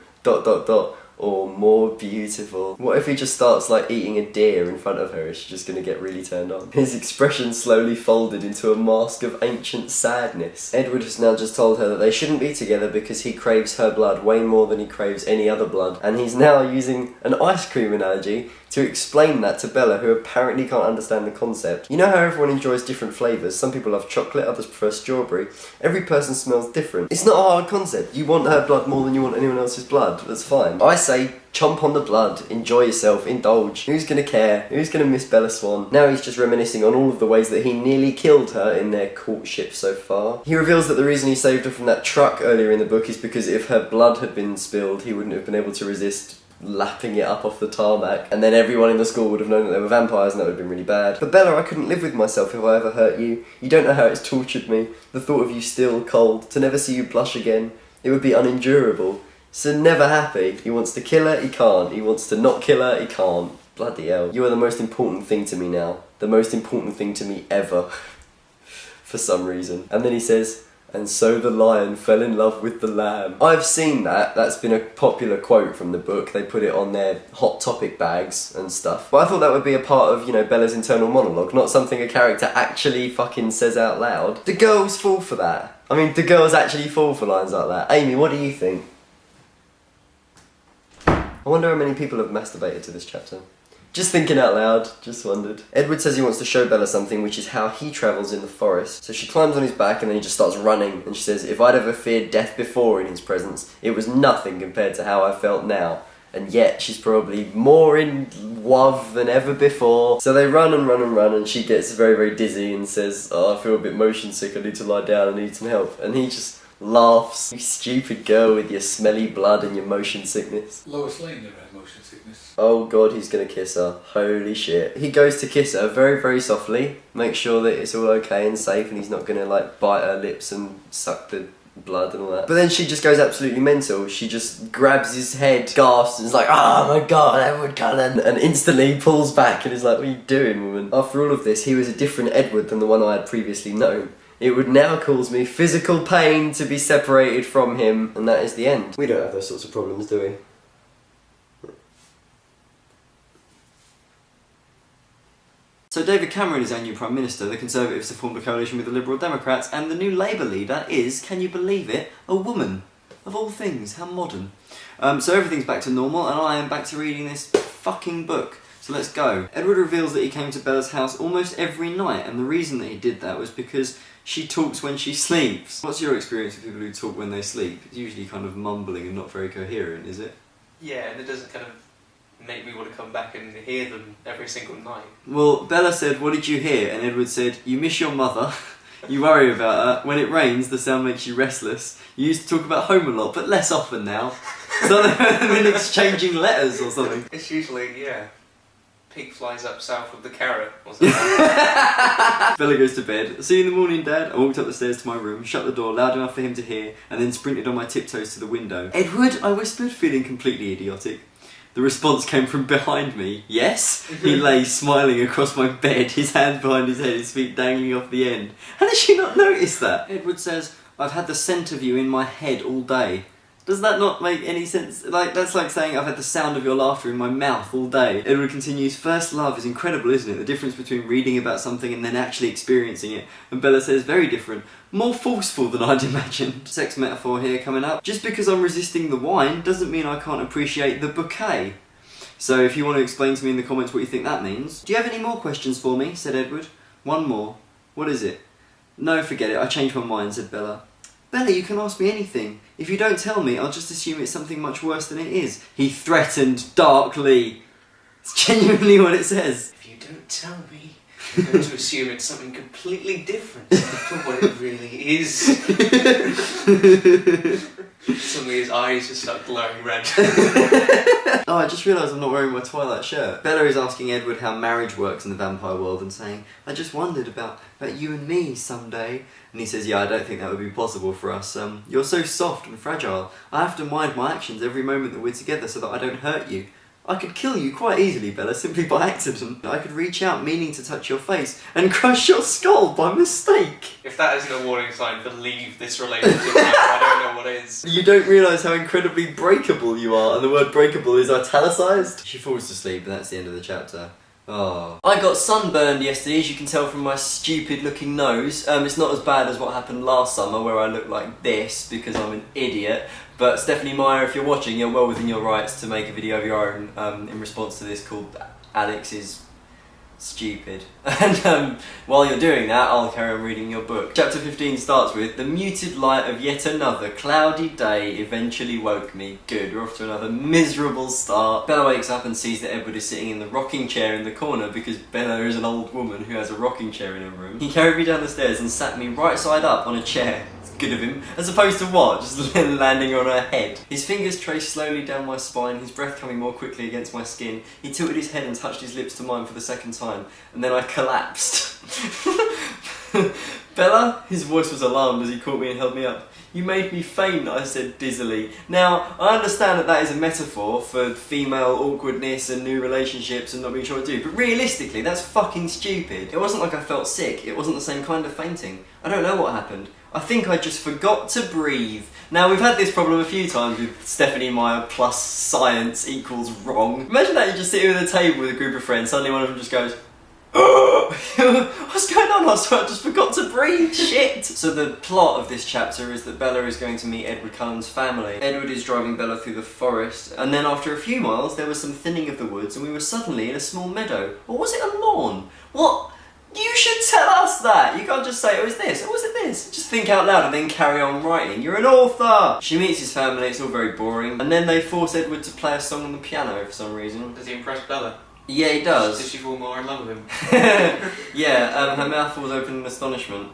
or more beautiful. What if he just starts like eating a deer in front of her? Is she just gonna get really turned on? His expression slowly folded into a mask of ancient sadness. Edward has now just told her that they shouldn't be together because he craves her blood way more than he craves any other blood. And he's now using an ice cream analogy to explain that to Bella, who apparently can't understand the concept. You know how everyone enjoys different flavours? Some people love chocolate, others prefer strawberry. Every person smells different. It's not a hard concept. You want her blood more than you want anyone else's blood. That's fine. I say chomp on the blood, enjoy yourself, indulge. Who's gonna care? Who's gonna miss Bella Swan? Now he's just reminiscing on all of the ways that he nearly killed her in their courtship so far. He reveals that the reason he saved her from that truck earlier in the book is because if her blood had been spilled, he wouldn't have been able to resist lapping it up off the tarmac, and then everyone in the school would have known that they were vampires, and that would have been really bad. But Bella, I couldn't live with myself if I ever hurt you. You don't know how it's tortured me. The thought of you still cold, to never see you blush again, it would be unendurable. So never happy. He wants to kill her, he can't. He wants to not kill her, he can't. Bloody hell. You are the most important thing to me now. The most important thing to me ever. For some reason. And then he says, and so the lion fell in love with the lamb. I've seen that. That's been a popular quote from the book. They put it on their Hot Topic bags and stuff. But I thought that would be a part of, you know, Bella's internal monologue, not something a character actually fucking says out loud. Do girls fall for that? I mean, do girls actually fall for lines like that? Amy, what do you think? I wonder how many people have masturbated to this chapter. Just thinking out loud, just wondered. Edward says he wants to show Bella something, which is how he travels in the forest. So she climbs on his back and then he just starts running, and she says, if I'd ever feared death before in his presence, it was nothing compared to how I felt now. And yet she's probably more in love than ever before. So they run and run and run, and she gets very, very dizzy and says, oh, I feel a bit motion sick, I need to lie down, I need some help. And he just laughs. You stupid girl with your smelly blood and your motion sickness. Lois Lane never had motion sickness. Oh god, he's gonna kiss her. Holy shit. He goes to kiss her very, very softly, make sure that it's all okay and safe, and he's not gonna like bite her lips and suck the blood and all that. But then she just goes absolutely mental. She just grabs his head, gasps, and is like, oh my god, Edward Cullen, and instantly pulls back and is like, what are you doing, woman? After all of this, he was a different Edward than the one I had previously known. It would now cause me physical pain to be separated from him, and that is the end. We don't have those sorts of problems, do we? So David Cameron is our new Prime Minister. The Conservatives have formed a coalition with the Liberal Democrats, and the new Labour leader is, can you believe it, a woman. Of all things, how modern. So everything's back to normal, and I am back to reading this fucking book. So let's go. Edward reveals that he came to Bella's house almost every night, and the reason that he did that was because she talks when she sleeps. What's your experience with people who talk when they sleep? It's usually kind of mumbling and not very coherent, is it? Yeah, and it doesn't kind of make me want to come back and hear them every single night. Well, Bella said, what did you hear? And Edward said, you miss your mother, you worry about her, when it rains the sound makes you restless, you used to talk about home a lot, but less often now. So they've been exchanging letters or something. It's usually, yeah, pig flies up south with the carrot or something. Bella goes to bed. See you in the morning, Dad. I walked up the stairs to my room, shut the door loud enough for him to hear, and then sprinted on my tiptoes to the window. Edward, I whispered, feeling completely idiotic. The response came from behind me. Yes? He lay smiling across my bed, his hands behind his head, his feet dangling off the end. How did she not notice that? Edward says, I've had the scent of you in my head all day. Does that not make any sense? Like, that's like saying I've had the sound of your laughter in my mouth all day. Edward continues, first love is incredible, isn't it? The difference between reading about something and then actually experiencing it. And Bella says, very different. More forceful than I'd imagined. Sex metaphor here coming up. Just because I'm resisting the wine doesn't mean I can't appreciate the bouquet. So if you want to explain to me in the comments what you think that means. Do you have any more questions for me? Said Edward. One more. What is it? No, forget it. I changed my mind, said Bella. Bella, you can ask me anything. If you don't tell me, I'll just assume it's something much worse than it is. He threatened darkly. It's genuinely what it says. If you don't tell me, I'm going to assume it's something completely different from what it really is. Suddenly his eyes just start glowing red. Oh, I just realised I'm not wearing my Twilight shirt. Bella is asking Edward how marriage works in the vampire world and saying, I just wondered about you and me someday. And he says, yeah, I don't think that would be possible for us. You're so soft and fragile. I have to mind my actions every moment that we're together so that I don't hurt you. I could kill you quite easily, Bella, simply by accident. I could reach out meaning to touch your face and crush your skull by mistake. If that isn't a warning sign for leave this relationship, I don't know what is. You don't realise how incredibly breakable you are, and the word breakable is italicised. She falls to sleep, and that's the end of the chapter. Oh. I got sunburned yesterday, as you can tell from my stupid looking nose. It's not as bad as what happened last summer where I looked like this because I'm an idiot. But Stephanie Meyer, if you're watching, you're well within your rights to make a video of your own in response to this called Alex is stupid. And while you're doing that, I'll carry on reading your book. Chapter 15 starts with, the muted light of yet another cloudy day eventually woke me. Good, we're off to another miserable start. Bella wakes up and sees that Edward is sitting in the rocking chair in the corner because Bella is an old woman who has a rocking chair in her room. He carried me down the stairs and sat me right side up on a chair. Good of him, as opposed to what? Just landing on her head. His fingers traced slowly down my spine, his breath coming more quickly against my skin. He tilted his head and touched his lips to mine for the second time, and then I collapsed. Bella? His voice was alarmed as he caught me and held me up. You made me faint, I said dizzily. Now, I understand that that is a metaphor for female awkwardness and new relationships and not being sure what to do, but realistically, that's fucking stupid. It wasn't like I felt sick, it wasn't the same kind of fainting. I don't know what happened. I think I just forgot to breathe. Now, we've had this problem a few times with Stephanie Meyer plus science equals wrong. Imagine that you're just sitting at a table with a group of friends, suddenly one of them just goes, what's going on? I just forgot to breathe, shit! So the plot of this chapter is that Bella is going to meet Edward Cullen's family. Edward is driving Bella through the forest, and then after a few miles there was some thinning of the woods and we were suddenly in a small meadow. Or was it a lawn? What? You should tell us that! You can't just say, oh, it's this, or was it this? Just think out loud and then carry on writing. You're an author! She meets his family, it's all very boring, and then they force Edward to play a song on the piano for some reason. Does he impress Bella? Yeah, he does. Does she fall more in love with him? Yeah, her mouth falls open in astonishment.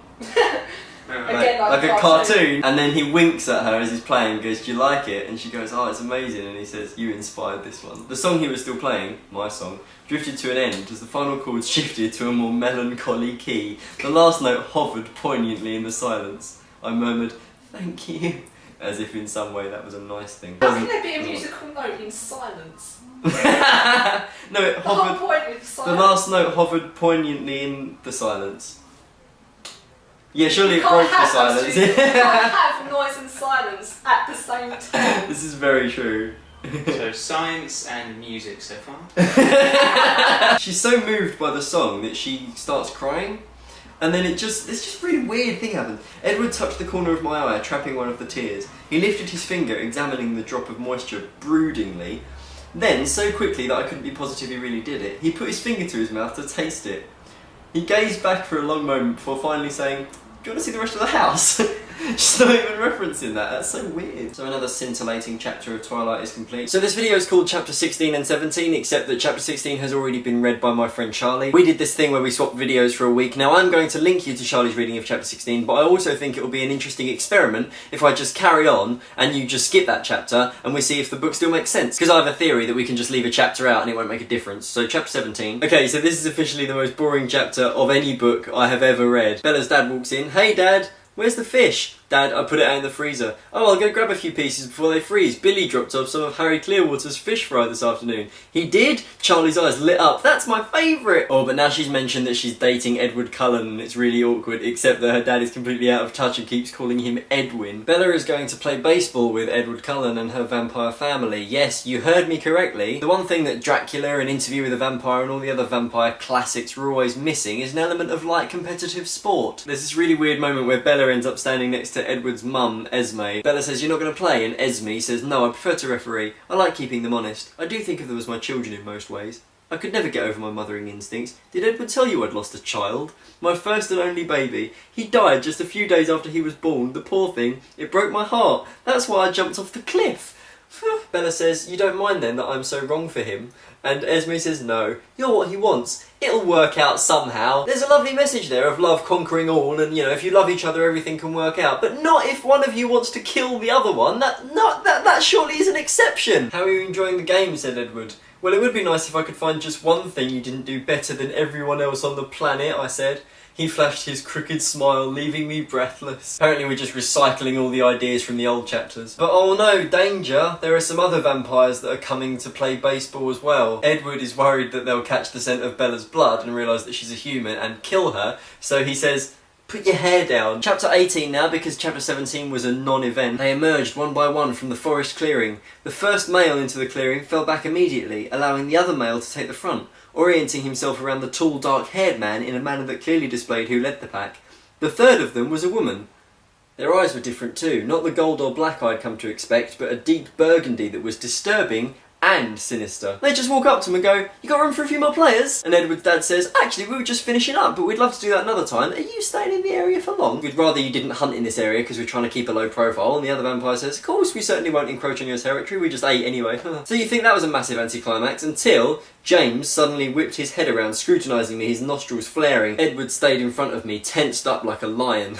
Again, like a cartoon. And then he winks at her as he's playing and goes, do you like it? And she goes, oh, it's amazing. And he says, you inspired this one. The song he was still playing, my song, drifted to an end as the final chords shifted to a more melancholy key. The last note hovered poignantly in the silence. I murmured, thank you, as if in some way that was a nice thing. How can there be a musical note in silence? No, it The whole hovered. point with The silence. last note hovered poignantly in the silence. Yeah, surely You it broke can't the have silence. you can't have noise and silence at the same time. This is very true. So science and music so far. She's so moved by the song that she starts crying, and then this just really weird thing happens. Edward touched the corner of my eye, trapping one of the tears. He lifted his finger, examining the drop of moisture broodingly. Then, so quickly that I couldn't be positive he really did it, he put his finger to his mouth to taste it. He gazed back for a long moment before finally saying, do you want to see the rest of the house? She's not even referencing that, that's so weird. So another scintillating chapter of Twilight is complete. So this video is called Chapter 16 and 17, except that Chapter 16 has already been read by my friend Charlie. We did this thing where we swapped videos for a week. Now I'm going to link you to Charlie's reading of Chapter 16, but I also think it will be an interesting experiment if I just carry on and you just skip that chapter and we see if the book still makes sense. Because I have a theory that we can just leave a chapter out and it won't make a difference. So Chapter 17. Okay, so this is officially the most boring chapter of any book I have ever read. Bella's dad walks in. Hey Dad! Where's the fish? Dad, I put it out in the freezer. Oh, I'll go grab a few pieces before they freeze. Billy dropped off some of Harry Clearwater's fish fry this afternoon. He did? Charlie's eyes lit up. That's my favourite! Oh, but now she's mentioned that she's dating Edward Cullen and it's really awkward, except that her dad is completely out of touch and keeps calling him Edwin. Bella is going to play baseball with Edward Cullen and her vampire family. Yes, you heard me correctly. The one thing that Dracula and Interview with a Vampire and all the other vampire classics were always missing is an element of light competitive sport. There's this really weird moment where Bella ends up standing next to Edward's mum, Esme. Bella says, you're not going to play, and Esme says, no, I prefer to referee. I like keeping them honest. I do think of them as my children in most ways. I could never get over my mothering instincts. Did Edward tell you I'd lost a child? My first and only baby. He died just a few days after he was born, the poor thing. It broke my heart. That's why I jumped off the cliff. Bella says, you don't mind then that I'm so wrong for him? And Esme says, no, you're what he wants. It'll work out somehow. There's a lovely message there of love conquering all, and you know, if you love each other, everything can work out. But not if one of you wants to kill the other one. That surely is an exception. How are you enjoying the game? Said Edward. Well, it would be nice if I could find just one thing you didn't do better than everyone else on the planet, I said. He flashed his crooked smile, leaving me breathless. Apparently we're just recycling all the ideas from the old chapters. But oh no, danger! There are some other vampires that are coming to play baseball as well. Edward is worried that they'll catch the scent of Bella's blood and realise that she's a human and kill her, so he says, put your hair down. Chapter 18 now, because Chapter 17 was a non-event. They emerged one by one from the forest clearing. The first male into the clearing fell back immediately, allowing the other male to take the front, orienting himself around the tall, dark-haired man in a manner that clearly displayed who led the pack. The third of them was a woman. Their eyes were different too, not the gold or black I'd come to expect, but a deep burgundy that was disturbing and sinister. They just walk up to him and go, "You got room for a few more players?" And Edward's dad says, "Actually, we were just finishing up, but we'd love to do that another time. Are you staying in the area for long? We'd rather you didn't hunt in this area because we're trying to keep a low profile." And the other vampire says, "Of course, we certainly won't encroach on your territory, we just ate anyway." So you think that was a massive anticlimax until James suddenly whipped his head around, scrutinising me, his nostrils flaring. Edward stayed in front of me, tensed up like a lion.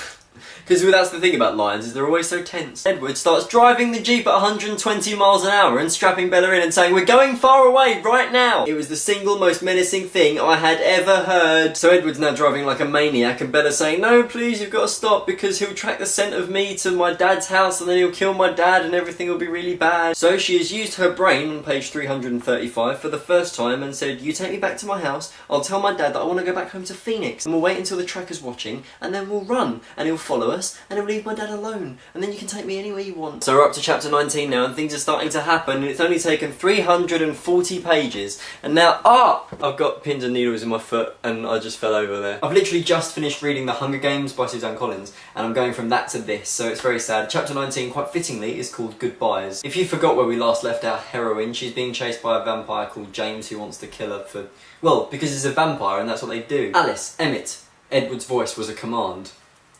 Because that's the thing about lions, is they're always so tense. Edward starts driving the Jeep at 120 miles an hour and strapping Bella in and saying, "We're going far away right now." It was the single most menacing thing I had ever heard. So Edward's now driving like a maniac and Bella's saying, "No, please, you've got to stop because he'll track the scent of me to my dad's house and then he'll kill my dad and everything will be really bad." So she has used her brain on page 335 for the first time and said, "You take me back to my house, I'll tell my dad that I want to go back home to Phoenix and we'll wait until the tracker's watching and then we'll run and he'll follow us and he'll leave my dad alone and then you can take me anywhere you want." So we're up to chapter 19 now and things are starting to happen and it's only taken 340 pages and now, I've got pins and needles in my foot and I just fell over there. I've literally just finished reading The Hunger Games by Suzanne Collins and I'm going from that to this, so it's very sad. Chapter 19, quite fittingly, is called Goodbyes. If you forgot where we last left our heroine, she's being chased by a vampire called James who wants to kill her for, well, because he's a vampire and that's what they do. Alice, Emmett, Edward's voice was a command.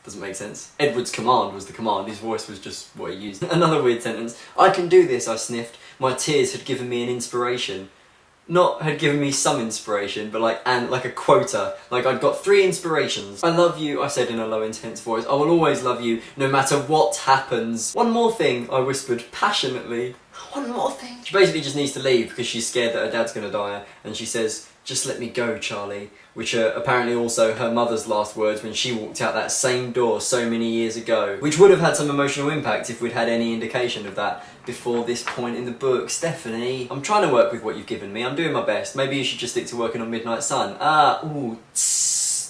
Doesn't make sense. Edward's command was the command, his voice was just what he used. Another weird sentence. "I can do this," I sniffed. My tears had given me an inspiration. Not had given me some inspiration, but like a quota. Like I'd got 3 inspirations. "I love you," I said in a low intense voice. "I will always love you, no matter what happens." "One more thing," I whispered passionately. "One more thing." She basically just needs to leave because she's scared that her dad's gonna die. And she says, "Just let me go, Charlie." Which are apparently also her mother's last words when she walked out that same door so many years ago. Which would have had some emotional impact if we'd had any indication of that before this point in the book. Stephanie, I'm trying to work with what you've given me. I'm doing my best. Maybe you should just stick to working on Midnight Sun.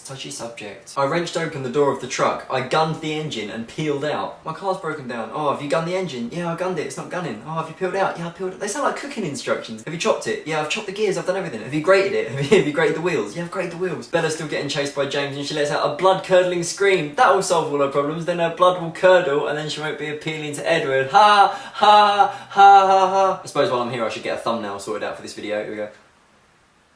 Touchy subject. I wrenched open the door of the truck. I gunned the engine and peeled out. "My car's broken down." "Oh, have you gunned the engine?" "Yeah, I gunned it. It's not gunning." "Oh, have you peeled out?" "Yeah, I peeled it." They sound like cooking instructions. "Have you chopped it?" "Yeah, I've chopped the gears. I've done everything." "Have you grated it?" Have you grated the wheels?" "Yeah, I've grated the wheels." Bella's still getting chased by James and she lets out a blood-curdling scream. That will solve all her problems. Then her blood will curdle and then she won't be appealing to Edward. Ha, ha, ha, ha, ha. I suppose while I'm here I should get a thumbnail sorted out for this video. Here we go.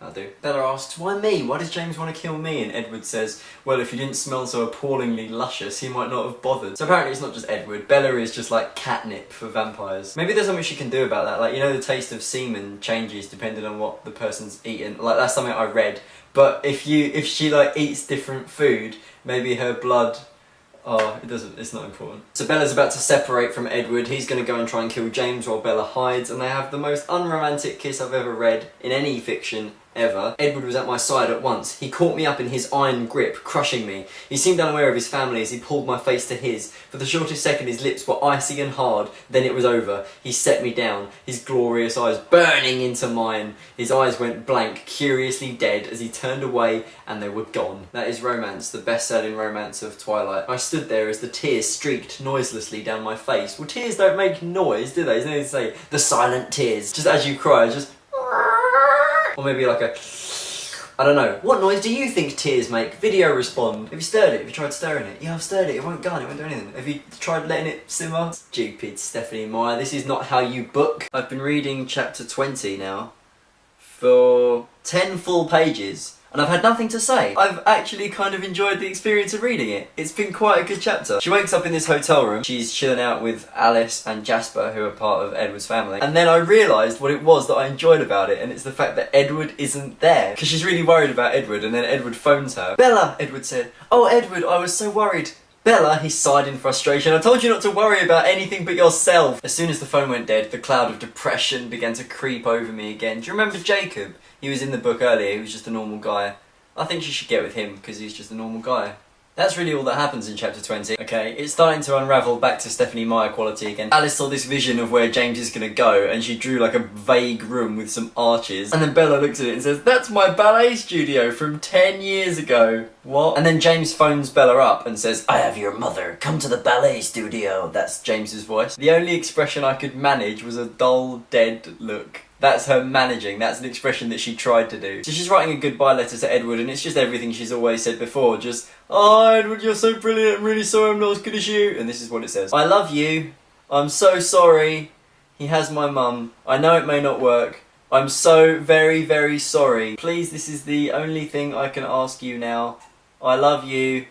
I'll do. Bella asks, "Why me? Why does James want to kill me?" And Edward says, "Well, if you didn't smell so appallingly luscious, he might not have bothered." So apparently it's not just Edward. Bella is just like catnip for vampires. Maybe there's something she can do about that. Like, you know, the taste of semen changes depending on what the person's eaten. Like, that's something I read. But if she like eats different food, maybe her blood... Oh, it's not important. So Bella's about to separate from Edward. He's going to go and try and kill James while Bella hides, and they have the most unromantic kiss I've ever read in any fiction ever. Edward was at my side at once. He caught me up in his iron grip, crushing me. He seemed unaware of his family as he pulled my face to his. For the shortest second his lips were icy and hard, then it was over. He set me down, his glorious eyes burning into mine. His eyes went blank, curiously dead, as he turned away and they were gone. That is romance, the best-selling romance of Twilight. I stood there as the tears streaked noiselessly down my face. Well, tears don't make noise, do they? There's no need to say the silent tears. Just as you cry, just... Or maybe like a... I don't know. What noise do you think tears make? Video respond. Have you stirred it? Have you tried stirring it? Yeah, I've stirred it. It won't gun. It won't do anything. Have you tried letting it simmer? Stupid Stephanie Meyer. This is not how you book. I've been reading chapter 20 now for 10 full pages. And I've had nothing to say. I've actually kind of enjoyed the experience of reading it. It's been quite a good chapter. She wakes up in this hotel room. She's chilling out with Alice and Jasper, who are part of Edward's family. And then I realised what it was that I enjoyed about it, and it's the fact that Edward isn't there. Because she's really worried about Edward, and then Edward phones her. "Bella," Edward said. "Oh, Edward, I was so worried." "Bella," he sighed in frustration, "I told you not to worry about anything but yourself." As soon as the phone went dead, the cloud of depression began to creep over me again. Do you remember Jacob? He was in the book earlier, he was just a normal guy. I think you should get with him, because he's just a normal guy. That's really all that happens in chapter 20. Okay, it's starting to unravel back to Stephanie Meyer quality again. Alice saw this vision of where James is going to go, and she drew like a vague room with some arches. And then Bella looks at it and says, "That's my ballet studio from 10 years ago." What? And then James phones Bella up and says, "I have your mother, come to the ballet studio." That's James's voice. The only expression I could manage was a dull, dead look. That's her managing, that's an expression that she tried to do. So she's writing a goodbye letter to Edward, and it's just everything she's always said before, just, "Oh, Edward, you're so brilliant, I'm really sorry I'm not as good as you." And this is what it says. "I love you, I'm so sorry, He has my mum. I know it may not work. I'm so very, very sorry. Please, this is the only thing I can ask you now. I love you.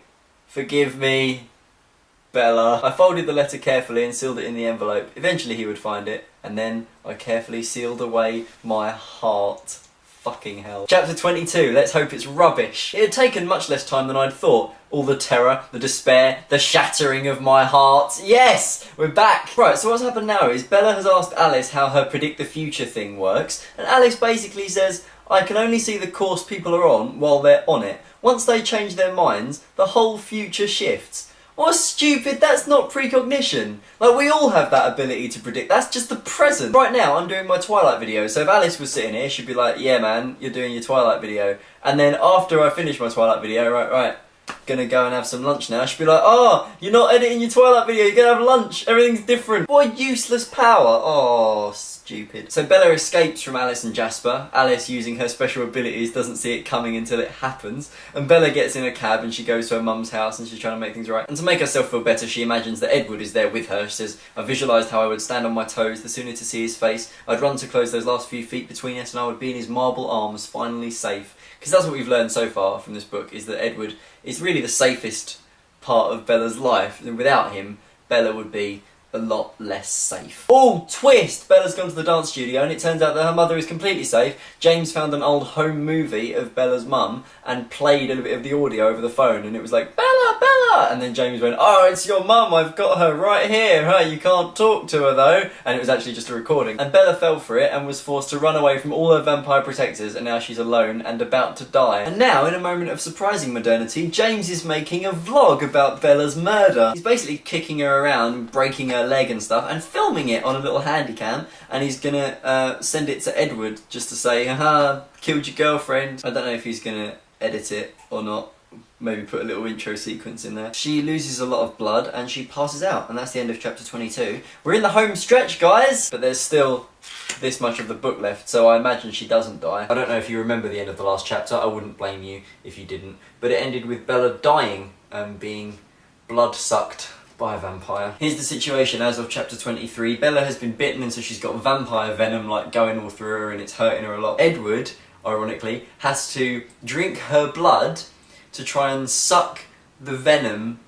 Forgive me. Bella. I folded the letter carefully and sealed it in the envelope. Eventually he would find it, and then I carefully sealed away my heart. Fucking hell. Chapter 22, let's hope it's rubbish. It had taken much less time than I'd thought. All the terror, the despair, the shattering of my heart. Yes! We're back! Right, so what's happened now is Bella has asked Alice how her predict the future thing works, and Alice basically says, I can only see the course people are on while they're on it. Once they change their minds, the whole future shifts. What stupid, that's not precognition. Like, we all have that ability to predict, that's just the present. Right now, I'm doing my Twilight video, so if Alice was sitting here, she'd be like, yeah man, you're doing your Twilight video. And then after I finish my Twilight video, right, gonna go and have some lunch now, she'd be like, oh, you're not editing your Twilight video, you're gonna have lunch, everything's different. What useless power. Oh, stupid. So Bella escapes from Alice and Jasper. Alice, using her special abilities, doesn't see it coming until it happens. And Bella gets in a cab and she goes to her mum's house and she's trying to make things right. And to make herself feel better, she imagines that Edward is there with her. She says, I visualised how I would stand on my toes the sooner to see his face. I'd run to close those last few feet between us and I would be in his marble arms, finally safe. Because that's what we've learned so far from this book, is that Edward is really the safest part of Bella's life. And without him, Bella would be a lot less safe. Oh, twist! Bella's gone to the dance studio and it turns out that her mother is completely safe. James found an old home movie of Bella's mum and played a little bit of the audio over the phone, and it was like, Bella, Bella! And then James went, oh, it's your mum, I've got her right here. Right, you can't talk to her though. And it was actually just a recording. And Bella fell for it and was forced to run away from all her vampire protectors, and now she's alone and about to die. And now, in a moment of surprising modernity, James is making a vlog about Bella's murder. He's basically kicking her around, breaking her leg and stuff, and filming it on a little handy cam, and he's gonna send it to Edward just to say, haha, killed your girlfriend. I don't know if he's gonna edit it or not. Maybe put a little intro sequence in there. She loses a lot of blood and she passes out, and that's the end of chapter 22. We're in the home stretch, guys! But there's still this much of the book left, so I imagine she doesn't die. I don't know if you remember the end of the last chapter, I wouldn't blame you if you didn't. But it ended with Bella dying and being blood-sucked by a vampire. Here's the situation as of chapter 23. Bella has been bitten, and so she's got vampire venom like going all through her and it's hurting her a lot. Edward, ironically, has to drink her blood to try and suck the venom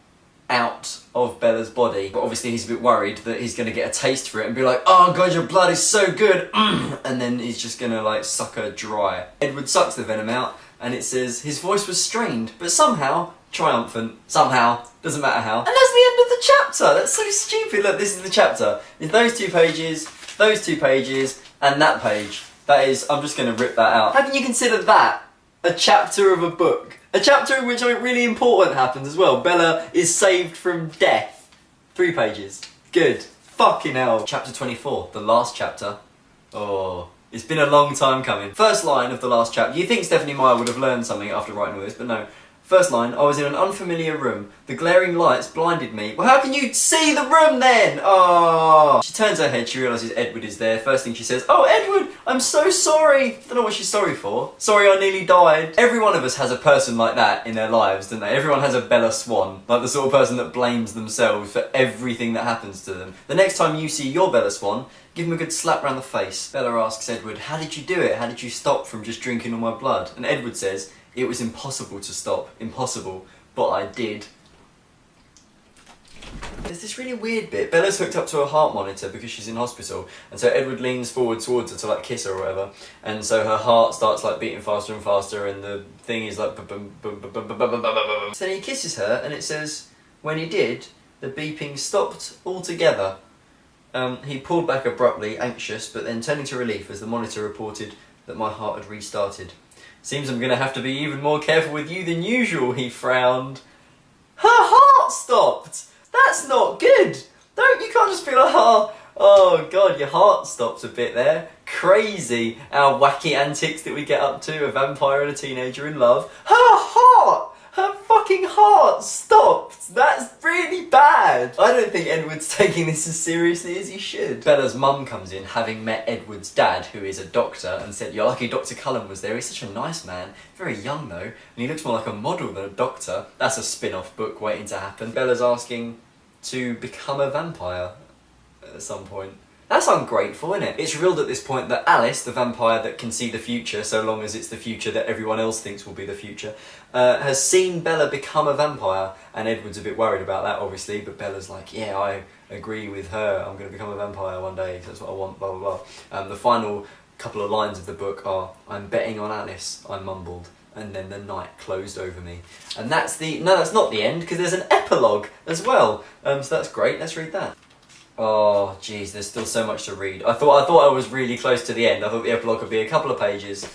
out of Bella's body. But obviously he's a bit worried that he's going to get a taste for it and be like, oh god, your blood is so good, and then he's just going to like suck her dry. Edward sucks the venom out and it says his voice was strained but somehow triumphant. Somehow, doesn't matter how. And that's the end of the chapter. That's so stupid. Look, this is the chapter. It's those two pages, and that page. That is, I'm just going to rip that out. How can you consider that a chapter of a book? A chapter in which something really important happens as well. Bella is saved from death. 3 pages. Good. Fucking hell. Chapter 24, the last chapter. Oh, it's been a long time coming. First line of the last chapter. You think Stephanie Meyer would have learned something after writing all this, but no. First line, I was in an unfamiliar room. The glaring lights blinded me. Well, how can you see the room then? Oh. She turns her head, she realises Edward is there. First thing she says, oh, Edward, I'm so sorry. Don't know what she's sorry for. Sorry I nearly died. Every one of us has a person like that in their lives, don't they? Everyone has a Bella Swan. Like the sort of person that blames themselves for everything that happens to them. The next time you see your Bella Swan, give him a good slap round the face. Bella asks Edward, how did you do it? How did you stop from just drinking all my blood? And Edward says, it was impossible to stop. Impossible. But I did. There's this really weird bit. Bella's hooked up to a heart monitor because she's in hospital, and so Edward leans forward towards her to like kiss her or whatever, and so her heart starts like beating faster and faster, and the thing is like so then he kisses her and it says, when he did, the beeping stopped altogether. He pulled back abruptly, anxious, but then turning to relief as the monitor reported that my heart had restarted. Seems I'm gonna have to be even more careful with you than usual, he frowned. Her heart stopped! That's not good! You can't just be like, oh god, your heart stopped a bit there. Crazy, our wacky antics that we get up to, a vampire and a teenager in love. Her fucking heart stopped! That's really bad! I don't think Edward's taking this as seriously as he should. Bella's mum comes in, having met Edward's dad, who is a doctor, and said, you're lucky Dr. Cullen was there, he's such a nice man. Very young though, and he looks more like a model than a doctor. That's a spin-off book waiting to happen. Bella's asking to become a vampire at some point. That's ungrateful, isn't it? It's revealed at this point that Alice, the vampire that can see the future, so long as it's the future that everyone else thinks will be the future, has seen Bella become a vampire, and Edward's a bit worried about that, obviously, but Bella's like, yeah, I agree with her, I'm going to become a vampire one day, because that's what I want, blah, blah, blah. The final couple of lines of the book are, I'm betting on Alice, I mumbled, and then the night closed over me. And that's that's not the end, because there's an epilogue as well, so that's great, let's read that. Oh, jeez, there's still so much to read. I thought I was really close to the end. I thought the epilogue would be a couple of pages,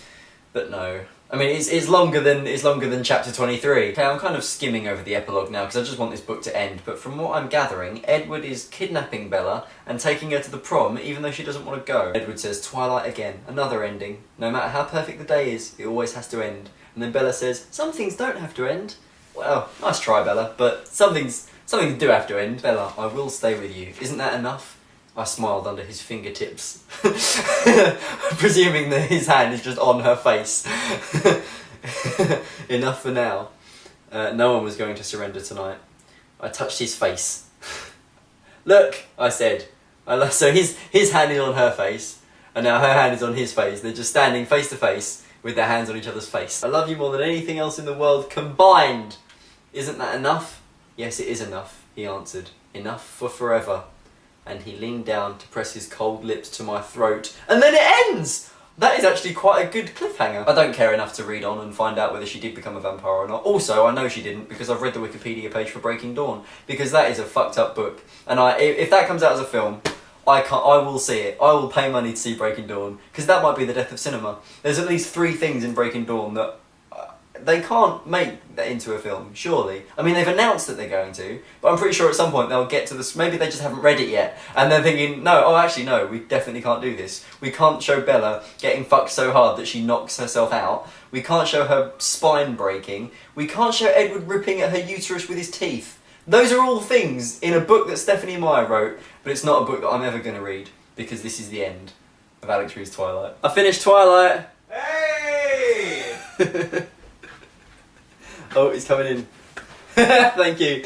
but no. I mean, it's longer than chapter 23. Okay, I'm kind of skimming over the epilogue now because I just want this book to end. But from what I'm gathering, Edward is kidnapping Bella and taking her to the prom, even though she doesn't want to go. Edward says, "Twilight again, another ending. No matter how perfect the day is, it always has to end." And then Bella says, "Some things don't have to end." Well, nice try, Bella, but some things do have to end. Bella, I will stay with you. Isn't that enough? I smiled under his fingertips, presuming that his hand is just on her face. Enough for now. No one was going to surrender tonight. I touched his face. Look, I said. So his hand is on her face, and now her hand is on his face. They're just standing face to face with their hands on each other's face. I love you more than anything else in the world combined. Isn't that enough? Yes, it is enough, he answered. Enough for forever. And he leaned down to press his cold lips to my throat. And then it ends! That is actually quite a good cliffhanger. I don't care enough to read on and find out whether she did become a vampire or not. Also, I know she didn't because I've read the Wikipedia page for Breaking Dawn. Because that is a fucked up book. And if that comes out as a film, I will see it. I will pay money to see Breaking Dawn. Because that might be the death of cinema. There's at least 3 things in Breaking Dawn that they can't make that into a film, surely. I mean, they've announced that they're going to, but I'm pretty sure at some point they'll get to this. Maybe they just haven't read it yet, and they're thinking, no, actually no, we definitely can't do this. We can't show Bella getting fucked so hard that she knocks herself out. We can't show her spine breaking. We can't show Edward ripping at her uterus with his teeth. Those are all things in a book that Stephanie Meyer wrote, but it's not a book that I'm ever going to read, because this is the end of Alex Reed's Twilight. I finished Twilight! Hey! Oh, he's coming in. Thank you.